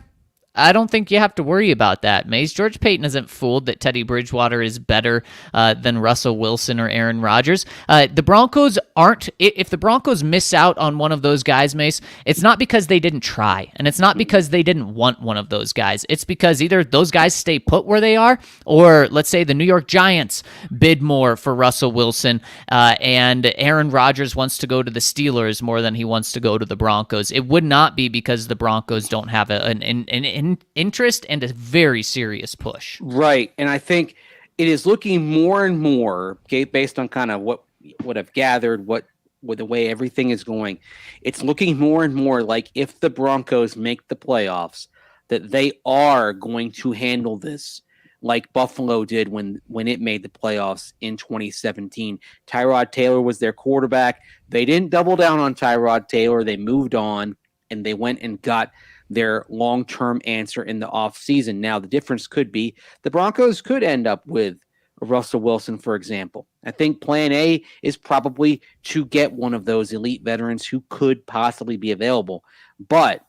I don't think you have to worry about that, Mase. George Paton isn't fooled that Teddy Bridgewater is better than Russell Wilson or Aaron Rodgers. The Broncos aren't. If the Broncos miss out on one of those guys, Mase, it's not because they didn't try, and it's not because they didn't want one of those guys. It's because either those guys stay put where they are, or let's say the New York Giants bid more for Russell Wilson, and Aaron Rodgers wants to go to the Steelers more than he wants to go to the Broncos. It would not be because the Broncos don't have an interest and a very serious push. Right. And I think it is looking more and more, based on kind of what I've gathered, with the way everything is going, it's looking more and more like if the Broncos make the playoffs, that they are going to handle this like Buffalo did when it made the playoffs in 2017. Tyrod Taylor was their quarterback. They didn't double down on Tyrod Taylor. They moved on, and they went and got their long-term answer in the offseason. Now, the difference could be the Broncos could end up with Russell Wilson, for example. I think plan A is probably to get one of those elite veterans who could possibly be available. But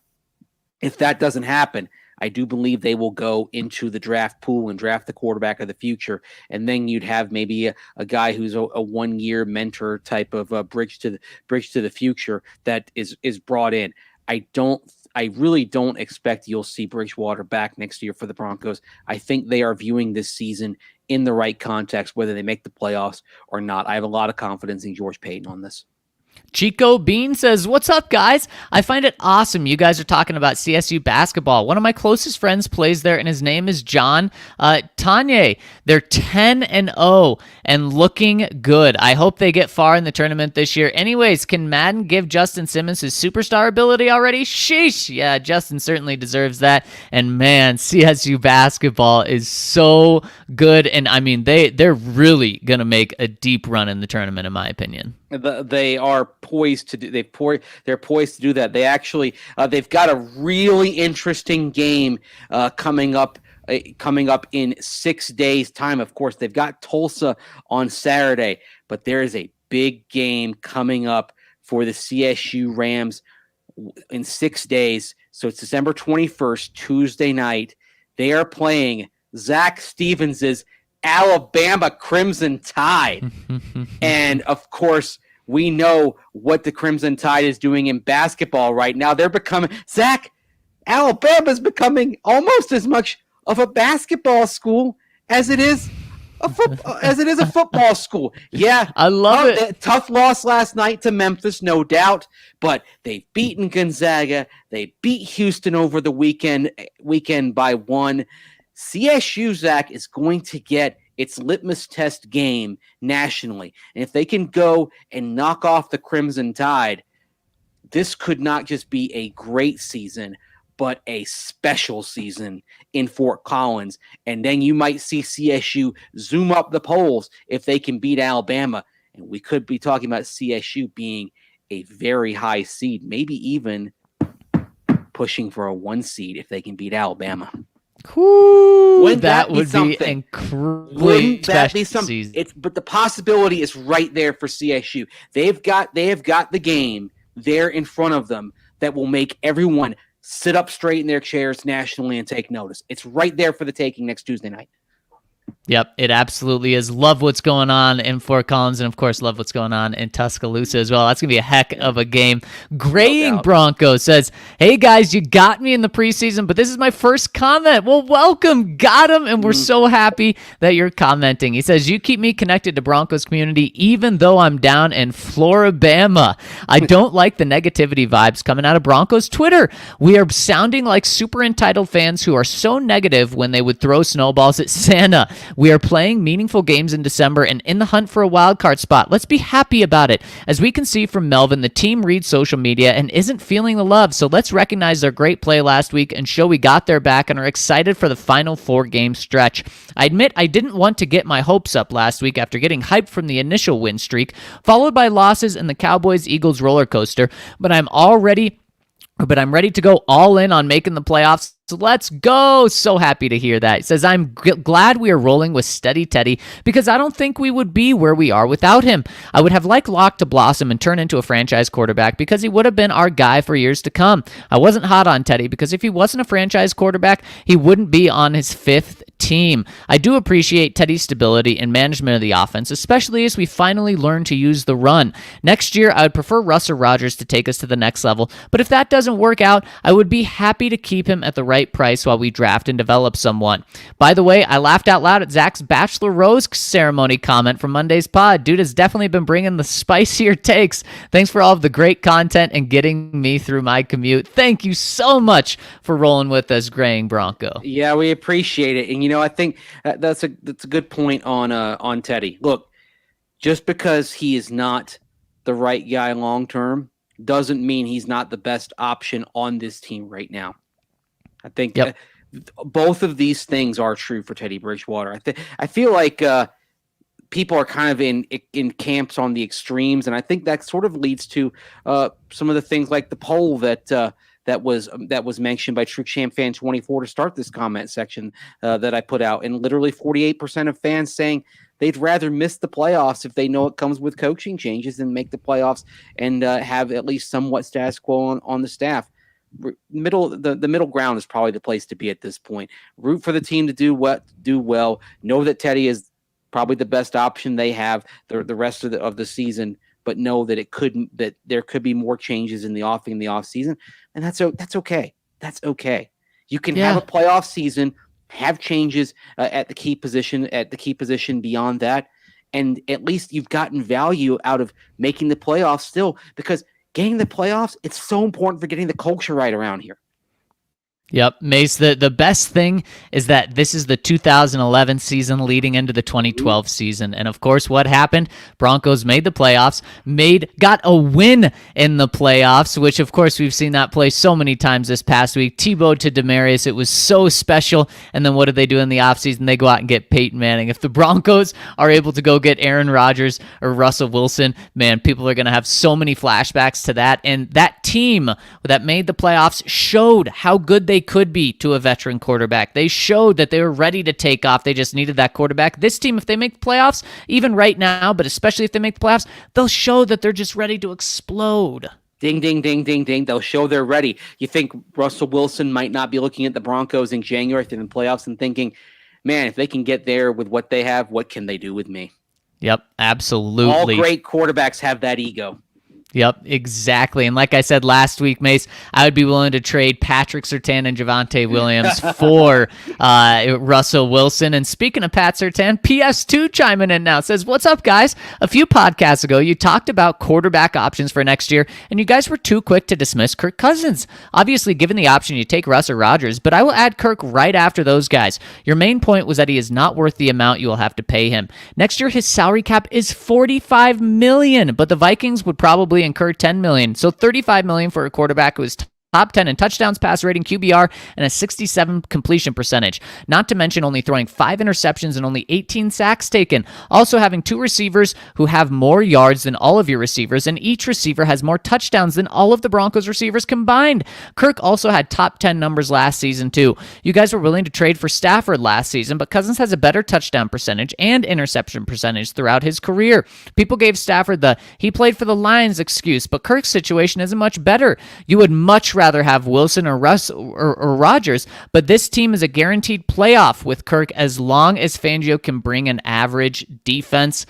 if that doesn't happen, I do believe they will go into the draft pool and draft the quarterback of the future. And then you'd have maybe a guy who's a 1-year mentor type of a bridge to the future that is brought in. I really don't expect you'll see Bridgewater back next year for the Broncos. I think they are viewing this season in the right context, whether they make the playoffs or not. I have a lot of confidence in George Paton on this. Chico Bean says, "What's up, guys? I find it awesome you guys are talking about CSU basketball. One of my closest friends plays there, and his name is John Tanye. They're 10-0 and looking good. I hope they get far in the tournament this year. Anyways, can Madden give Justin Simmons his superstar ability already? Sheesh. Yeah, Justin certainly deserves that. And man, CSU basketball is so good. And I mean, they're really going to make a deep run in the tournament, in my opinion." They are poised to do. They're poised to do that. They actually they've got a really interesting game coming up in 6 days' time. Of course, they've got Tulsa on Saturday, but there is a big game coming up for the CSU Rams in 6 days. So it's December 21st, Tuesday night. They are playing Zac Stevens' Alabama Crimson Tide. And of course, we know what the Crimson Tide is doing in basketball right now. Alabama's becoming almost as much of a basketball school as it is a football school. Yeah, I love it. Tough loss last night to Memphis, no doubt, but they've beaten Gonzaga. They beat Houston over the weekend by 1. CSU, Zach, is going to get its litmus test game nationally. And if they can go and knock off the Crimson Tide, this could not just be a great season, but a special season in Fort Collins. And then you might see CSU zoom up the polls if they can beat Alabama. And we could be talking about CSU being a very high seed, maybe even pushing for a 1 seed if they can beat Alabama. Wouldn't that would be incredible. Wouldn't that be something? But the possibility is right there for CSU. They have got the game there in front of them that will make everyone sit up straight in their chairs nationally and take notice. It's right there for the taking next Tuesday night. Yep, it absolutely is. Love what's going on in Fort Collins, and of course, love what's going on in Tuscaloosa as well. That's going to be a heck of a game. Graying Bronco says, "Hey guys, you got me in the preseason, but this is my first comment." Well, welcome, got him, and we're so happy that you're commenting. He says, "You keep me connected to Broncos community even though I'm down in Floribama. I don't like the negativity vibes coming out of Broncos Twitter. We are sounding like super entitled fans who are so negative when they would throw snowballs at Santa. We are playing meaningful games in December and in the hunt for a wild card spot. Let's be happy about it. As we can see from Melvin, the team reads social media and isn't feeling the love, so let's recognize their great play last week and show we got their back and are excited for the final 4-game stretch. I admit I didn't want to get my hopes up last week after getting hyped from the initial win streak, followed by losses in the Cowboys-Eagles roller coaster, but I'm ready to go all in on making the playoffs. So let's go. So happy to hear that. He says, I'm glad we are rolling with steady Teddy because I don't think we would be where we are without him. I would have liked Locke to blossom and turn into a franchise quarterback because he would have been our guy for years to come. I wasn't hot on Teddy because if he wasn't a franchise quarterback, he wouldn't be on his 5th team. I do appreciate Teddy's stability and management of the offense, especially as we finally learn to use the run. Next year, I would prefer Russ or Rodgers to take us to the next level, but if that doesn't work out, I would be happy to keep him at the right price while we draft and develop someone. By the way, I laughed out loud at Zach's Bachelor Rose ceremony comment from Monday's pod. Dude has definitely been bringing the spicier takes. Thanks for all of the great content and getting me through my commute. Thank you so much for rolling with us, Graying Bronco. Yeah, we appreciate it. And, I think that's a good point on Teddy. Look, just because he is not the right guy long-term doesn't mean he's not the best option on this team right now. I think both of these things are true for Teddy Bridgewater. I feel like people are kind of in camps on the extremes, and I think that sort of leads to some of the things like the poll that was mentioned by True Champ Fan 24 to start this comment section that I put out, and literally 48% of fans saying they'd rather miss the playoffs if they know it comes with coaching changes than make the playoffs and have at least somewhat status quo on the staff. The middle ground is probably the place to be at this point. Root for the team to do well. Know that Teddy is probably the best option they have the rest of the season, but know that there could be more changes in the off season, and that's okay. That's okay. You can have a playoff season, have changes at the key position beyond that, and at least you've gotten value out of making the playoffs still, because getting the playoffs, it's so important for getting the culture right around here. Yep, Mase, the best thing is that this is the 2011 season leading into the 2012 season. And of course, what happened? Broncos made the playoffs, got a win in the playoffs, which of course we've seen that play so many times this past week. Tebow to Demaryius, it was so special. And then what did they do in the offseason? They go out and get Peyton Manning. If the Broncos are able to go get Aaron Rodgers or Russell Wilson, man, people are going to have so many flashbacks to that. And that team that made the playoffs showed how good they could be to a veteran quarterback. They showed that they were ready to take off. They just needed that quarterback. This team, if they make the playoffs, even right now, but especially if they make the playoffs, they'll show that they're just ready to explode. Ding, ding, ding, ding, ding. They'll show they're ready. You think Russell Wilson might not be looking at the Broncos in January in the playoffs and thinking, man, if they can get there with what they have, what can they do with me? Yep, absolutely. All great quarterbacks have that ego. Yep, exactly. And like I said last week, Mase, I would be willing to trade Patrick Surtain and Javonte Williams for Russell Wilson. And speaking of Pat Surtain, PS2 chiming in now says, "What's up, guys? A few podcasts ago, you talked about quarterback options for next year, and you guys were too quick to dismiss Kirk Cousins. Obviously, given the option, you take Russ or Rodgers, but I will add Kirk right after those guys. Your main point was that he is not worth the amount you will have to pay him. Next year, his salary cap is $45 million, but the Vikings would probably incur $10 million. So $35 million for a quarterback who is top 10 in touchdowns, pass rating, QBR, and a 67 completion percentage. Not to mention only throwing 5 interceptions and only 18 sacks taken. Also having 2 receivers who have more yards than all of your receivers, and each receiver has more touchdowns than all of the Broncos receivers combined. Kirk also had top 10 numbers last season too. You guys were willing to trade for Stafford last season, but Cousins has a better touchdown percentage and interception percentage throughout his career. People gave Stafford the he played for the Lions excuse, but Kirk's situation isn't much better. You would much rather have Wilson or Russ or Rodgers, but this team is a guaranteed playoff with Kirk as long as Fangio can bring an average defense."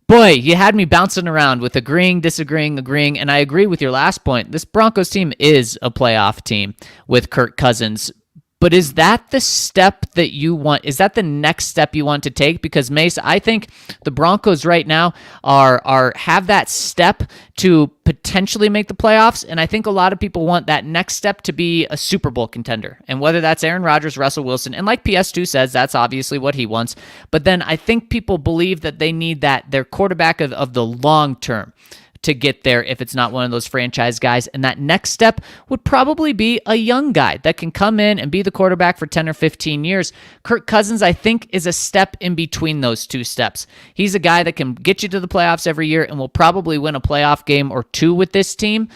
Boy, you had me bouncing around with agreeing, disagreeing, agreeing, and I agree with your last point. This Broncos team is a playoff team with Kirk Cousins. But is that the step that you want? Is that the next step you want to take? Because Mase, I think the Broncos right now have that step to potentially make the playoffs, and I think a lot of people want that next step to be a Super Bowl contender. And whether that's Aaron Rodgers, Russell Wilson, and like PS2 says, that's obviously what he wants. But then I think people believe that they need their quarterback of the long term to get there if it's not one of those franchise guys. And that next step would probably be a young guy that can come in and be the quarterback for 10 or 15 years. Kirk Cousins, I think, is a step in between those two steps. He's a guy that can get you to the playoffs every year and will probably win a playoff game or 2 with this team.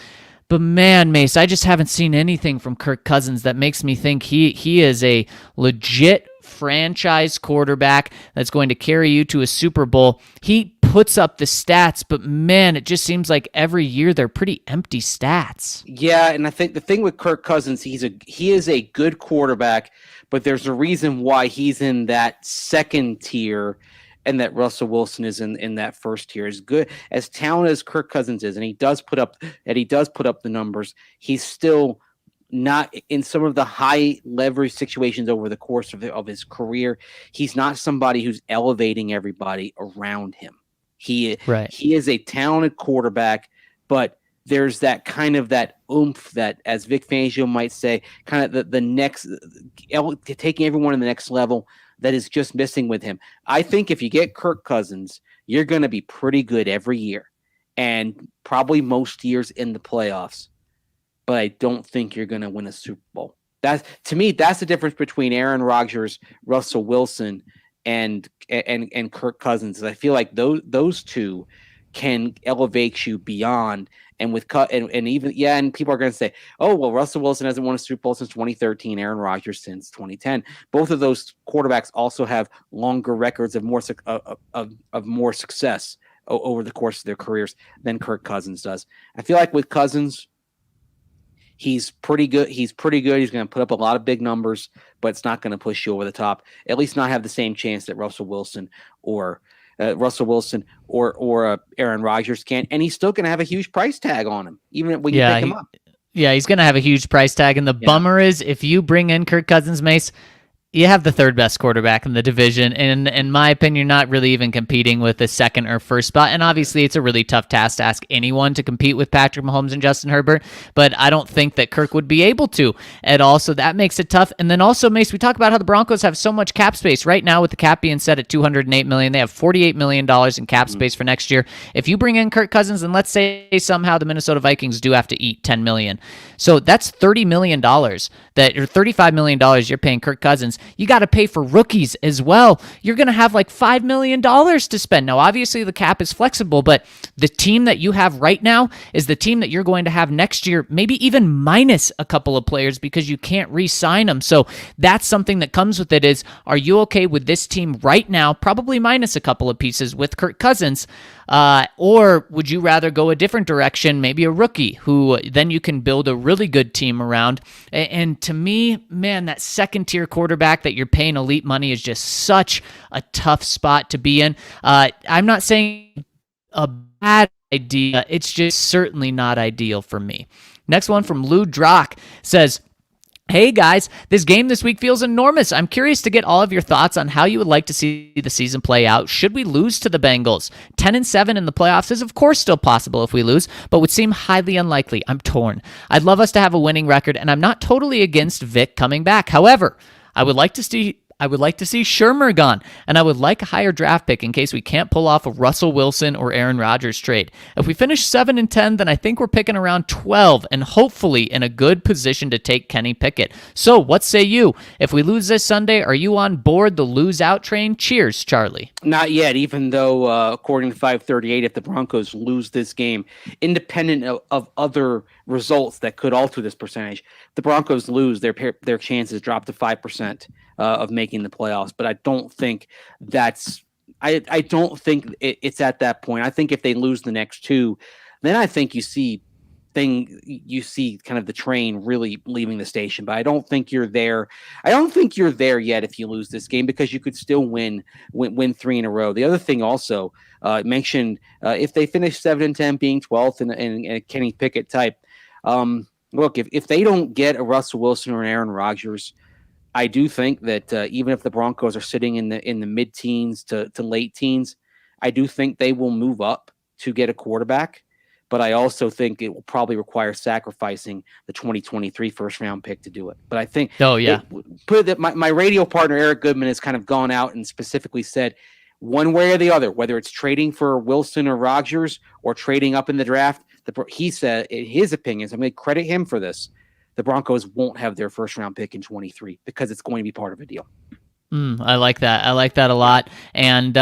But man, Mase, I just haven't seen anything from Kirk Cousins that makes me think he is a legit franchise quarterback that's going to carry you to a Super Bowl. He puts up the stats, but man, it just seems like every year they're pretty empty stats. Yeah, and I think the thing with Kirk Cousins, he is a good quarterback, but there's a reason why he's in that second tier and that Russell Wilson is in that first tier. As good as talented as Kirk Cousins is, and he does put up the numbers, he's still not in some of the high leverage situations over the course of his career. He's not somebody who's elevating everybody around him. He is a talented quarterback, but there's that kind of that oomph that, as Vic Fangio might say, kind of the next, taking everyone to the next level that is just missing with him. I think if you get Kirk Cousins, you're going to be pretty good every year and probably most years in the playoffs. But I don't think you're going to win a Super Bowl. To me, that's the difference between Aaron Rodgers, Russell Wilson, and Kirk Cousins. I feel like those two can elevate you beyond. And with and people are going to say, "Oh, well, Russell Wilson hasn't won a Super Bowl since 2013. Aaron Rodgers since 2010." Both of those quarterbacks also have longer records of more success over the course of their careers than Kirk Cousins does. I feel like with Cousins, he's pretty good. He's pretty good. He's going to put up a lot of big numbers, but it's not going to push you over the top. At least not have the same chance that Russell Wilson or Aaron Rodgers can. And he's still going to have a huge price tag on him, even when you pick him up. Yeah, he's going to have a huge price tag. And the bummer is, if you bring in Kirk Cousins, Mase, you have the third best quarterback in the division, and in my opinion, not really even competing with the second or first spot. And obviously, it's a really tough task to ask anyone to compete with Patrick Mahomes and Justin Herbert, but I don't think that Kirk would be able to at all, so that makes it tough. And then also, Mace, we talk about how the Broncos have so much cap space. Right now, with the cap being set at $208 million, they have $48 million in cap space for next year. If you bring in Kirk Cousins, and let's say somehow the Minnesota Vikings do have to eat $10 million, so that's $30 million or $35 million you're paying Kirk Cousins. You got to pay for rookies as well. You're going to have like $5 million to spend. Now, obviously, the cap is flexible, but the team that you have right now is the team that you're going to have next year, maybe even minus a couple of players because you can't re-sign them. So that's something that comes with it is, are you okay with this team right now, probably minus a couple of pieces with Kirk Cousins, or would you rather go a different direction, maybe a rookie who then you can build a really good team around? And to me, man, that second-tier quarterback that you're paying elite money is just such a tough spot to be in. I'm not saying a bad idea. It's just certainly not ideal for me. Next one from Lou Drock says, hey guys, this game this week feels enormous. I'm curious to get all of your thoughts on how you would like to see the season play out. Should we lose to the Bengals? 10-7 in the playoffs is of course still possible if we lose, but would seem highly unlikely. I'm torn. I'd love us to have a winning record, and I'm not totally against Vic coming back. However, I would like to see Shermer gone, and I would like a higher draft pick in case we can't pull off a Russell Wilson or Aaron Rodgers trade. If we finish 7-10, then I think we're picking around 12 and hopefully in a good position to take Kenny Pickett. So what say you? If we lose this Sunday, are you on board the lose-out train? Cheers, Charlie. Not yet, even though, according to 538, if the Broncos lose this game, independent of other results that could alter this percentage, the Broncos lose, their chances drop to 5%. Of making the playoffs, but I don't think I don't think it's at that point. I think if they lose the next two, then I think you see kind of the train really leaving the station. But I don't think you're there. I don't think you're there yet if you lose this game, because you could still win 3 in a row. The other thing also mentioned, if they finish 7-10, being 12th and a Kenny Pickett type. Look, if they don't get a Russell Wilson or an Aaron Rodgers, I do think that even if the Broncos are sitting in the mid-teens to late teens, I do think they will move up to get a quarterback. But I also think it will probably require sacrificing the 2023 first-round pick to do it. But I think, my radio partner Eric Goodman has kind of gone out and specifically said, one way or the other, whether it's trading for Wilson or Rodgers or trading up in the draft, he said, in his opinions, I'm going to credit him for this, the Broncos won't have their first round pick in 23 because it's going to be part of a deal. I like that. I like that a lot. And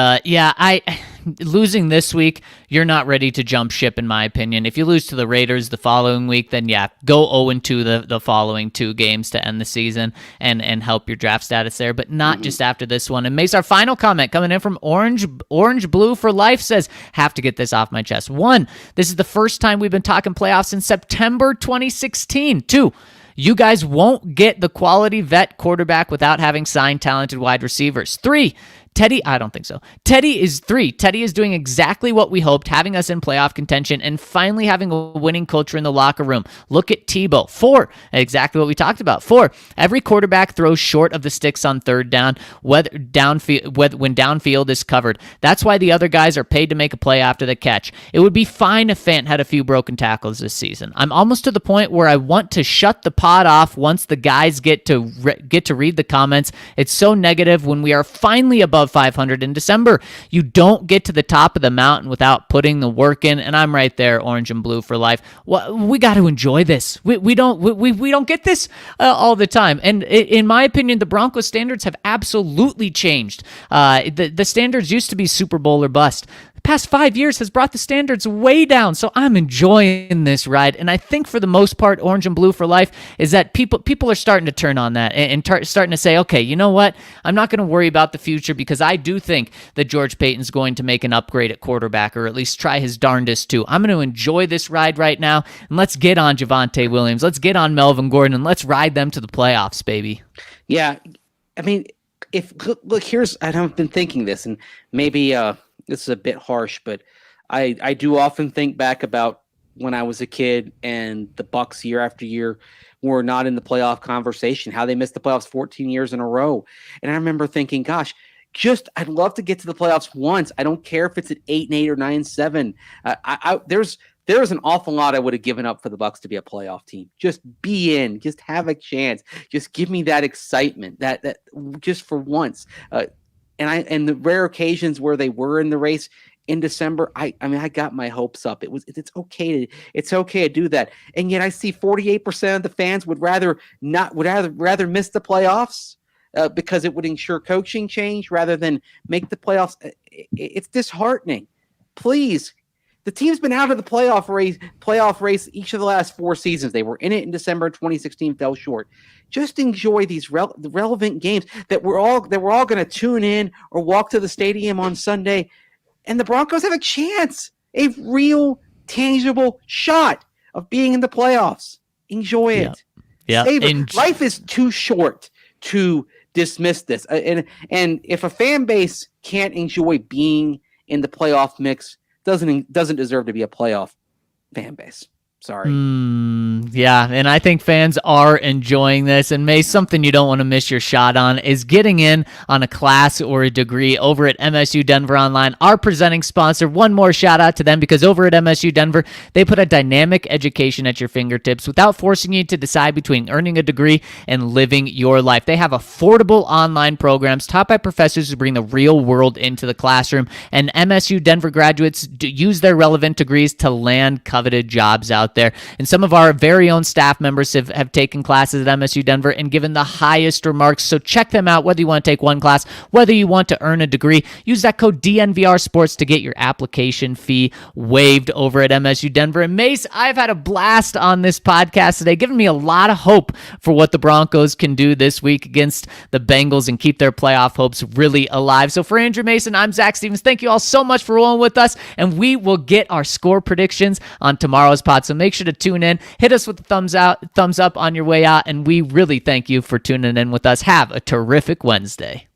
losing this week, you're not ready to jump ship, in my opinion. If you lose to the Raiders the following week, then go 0-2 the following 2 games to end the season and help your draft status there, but not just after this one. And Mace, our final comment coming in from Orange Blue for Life says, have to get this off my chest. 1, this is the first time we've been talking playoffs since September 2016. 2, you guys won't get the quality vet quarterback without having signed talented wide receivers. 3, Teddy, I don't think so. Teddy is doing exactly what we hoped, having us in playoff contention and finally having a winning culture in the locker room. Look at Tebow. 4, exactly what we talked about. 4, every quarterback throws short of the sticks on third down, when downfield is covered. That's why the other guys are paid to make a play after the catch. It would be fine if Fant had a few broken tackles this season. I'm almost to the point where I want to shut the pod off once the guys get to read the comments. It's so negative when we are finally above 500 in December. You don't get to the top of the mountain without putting the work in, and I'm right there, Orange and Blue for Life. Well, we got to enjoy this. We don't get this all the time. And in my opinion, the Broncos standards have absolutely changed. The standards used to be Super Bowl or bust. Past 5 years has brought the standards way down, so I'm enjoying this ride. And I think for the most part, Orange and Blue for Life is that people are starting to turn on that and starting to say, okay, you know what? I'm not going to worry about the future because I do think that George Payton's going to make an upgrade at quarterback, or at least try his darndest to. I'm going to enjoy this ride right now, and let's get on Javonte Williams. Let's get on Melvin Gordon, and let's ride them to the playoffs, baby. Yeah, I mean, look, I've been thinking this, and maybe this is a bit harsh, but I do often think back about when I was a kid and the Bucs year after year were not in the playoff conversation, how they missed the playoffs 14 years in a row. And I remember thinking, gosh, I'd love to get to the playoffs once. I don't care if it's at 8-8 or 9-7. There's an awful lot I would have given up for the Bucs to be a playoff team. Just be in, just have a chance. Just give me that excitement, that just for once. And the rare occasions where they were in the race in December, I got my hopes up. It's okay to do that. And yet I see 48% of the fans would rather miss the playoffs because it would ensure coaching change rather than make the playoffs. It's disheartening. Please. The team's been out of the playoff race each of the last 4 seasons. They were in it in December 2016, fell short. Just enjoy these relevant games that we're all going to tune in or walk to the stadium on Sunday, and the Broncos have a chance, a real, tangible shot of being in the playoffs. Enjoy it. Yeah. Life is too short to dismiss this, and if a fan base can't enjoy being in the playoff mix, doesn't deserve to be a playoff fan base. Sorry. Yeah, and I think fans are enjoying this. And Mase, something you don't want to miss your shot on is getting in on a class or a degree over at MSU Denver Online, our presenting sponsor. One more shout out to them, because over at MSU Denver, they put a dynamic education at your fingertips without forcing you to decide between earning a degree and living your life. They have affordable online programs taught by professors who bring the real world into the classroom, and MSU Denver graduates use their relevant degrees to land coveted jobs out there. And some of our very own staff members have taken classes at MSU Denver and given the highest remarks. So check them out, whether you want to take one class, whether you want to earn a degree. Use that code DNVR Sports to get your application fee waived over at MSU Denver. And Mase, I've had a blast on this podcast today, giving me a lot of hope for what the Broncos can do this week against the Bengals and keep their playoff hopes really alive. So for Andrew Mason, I'm Zac Stevens. Thank you all so much for rolling with us, and we will get our score predictions on tomorrow's pod. So make sure to tune in. Hit us with the thumbs up on your way out, and we really thank you for tuning in with us. Have a terrific Wednesday.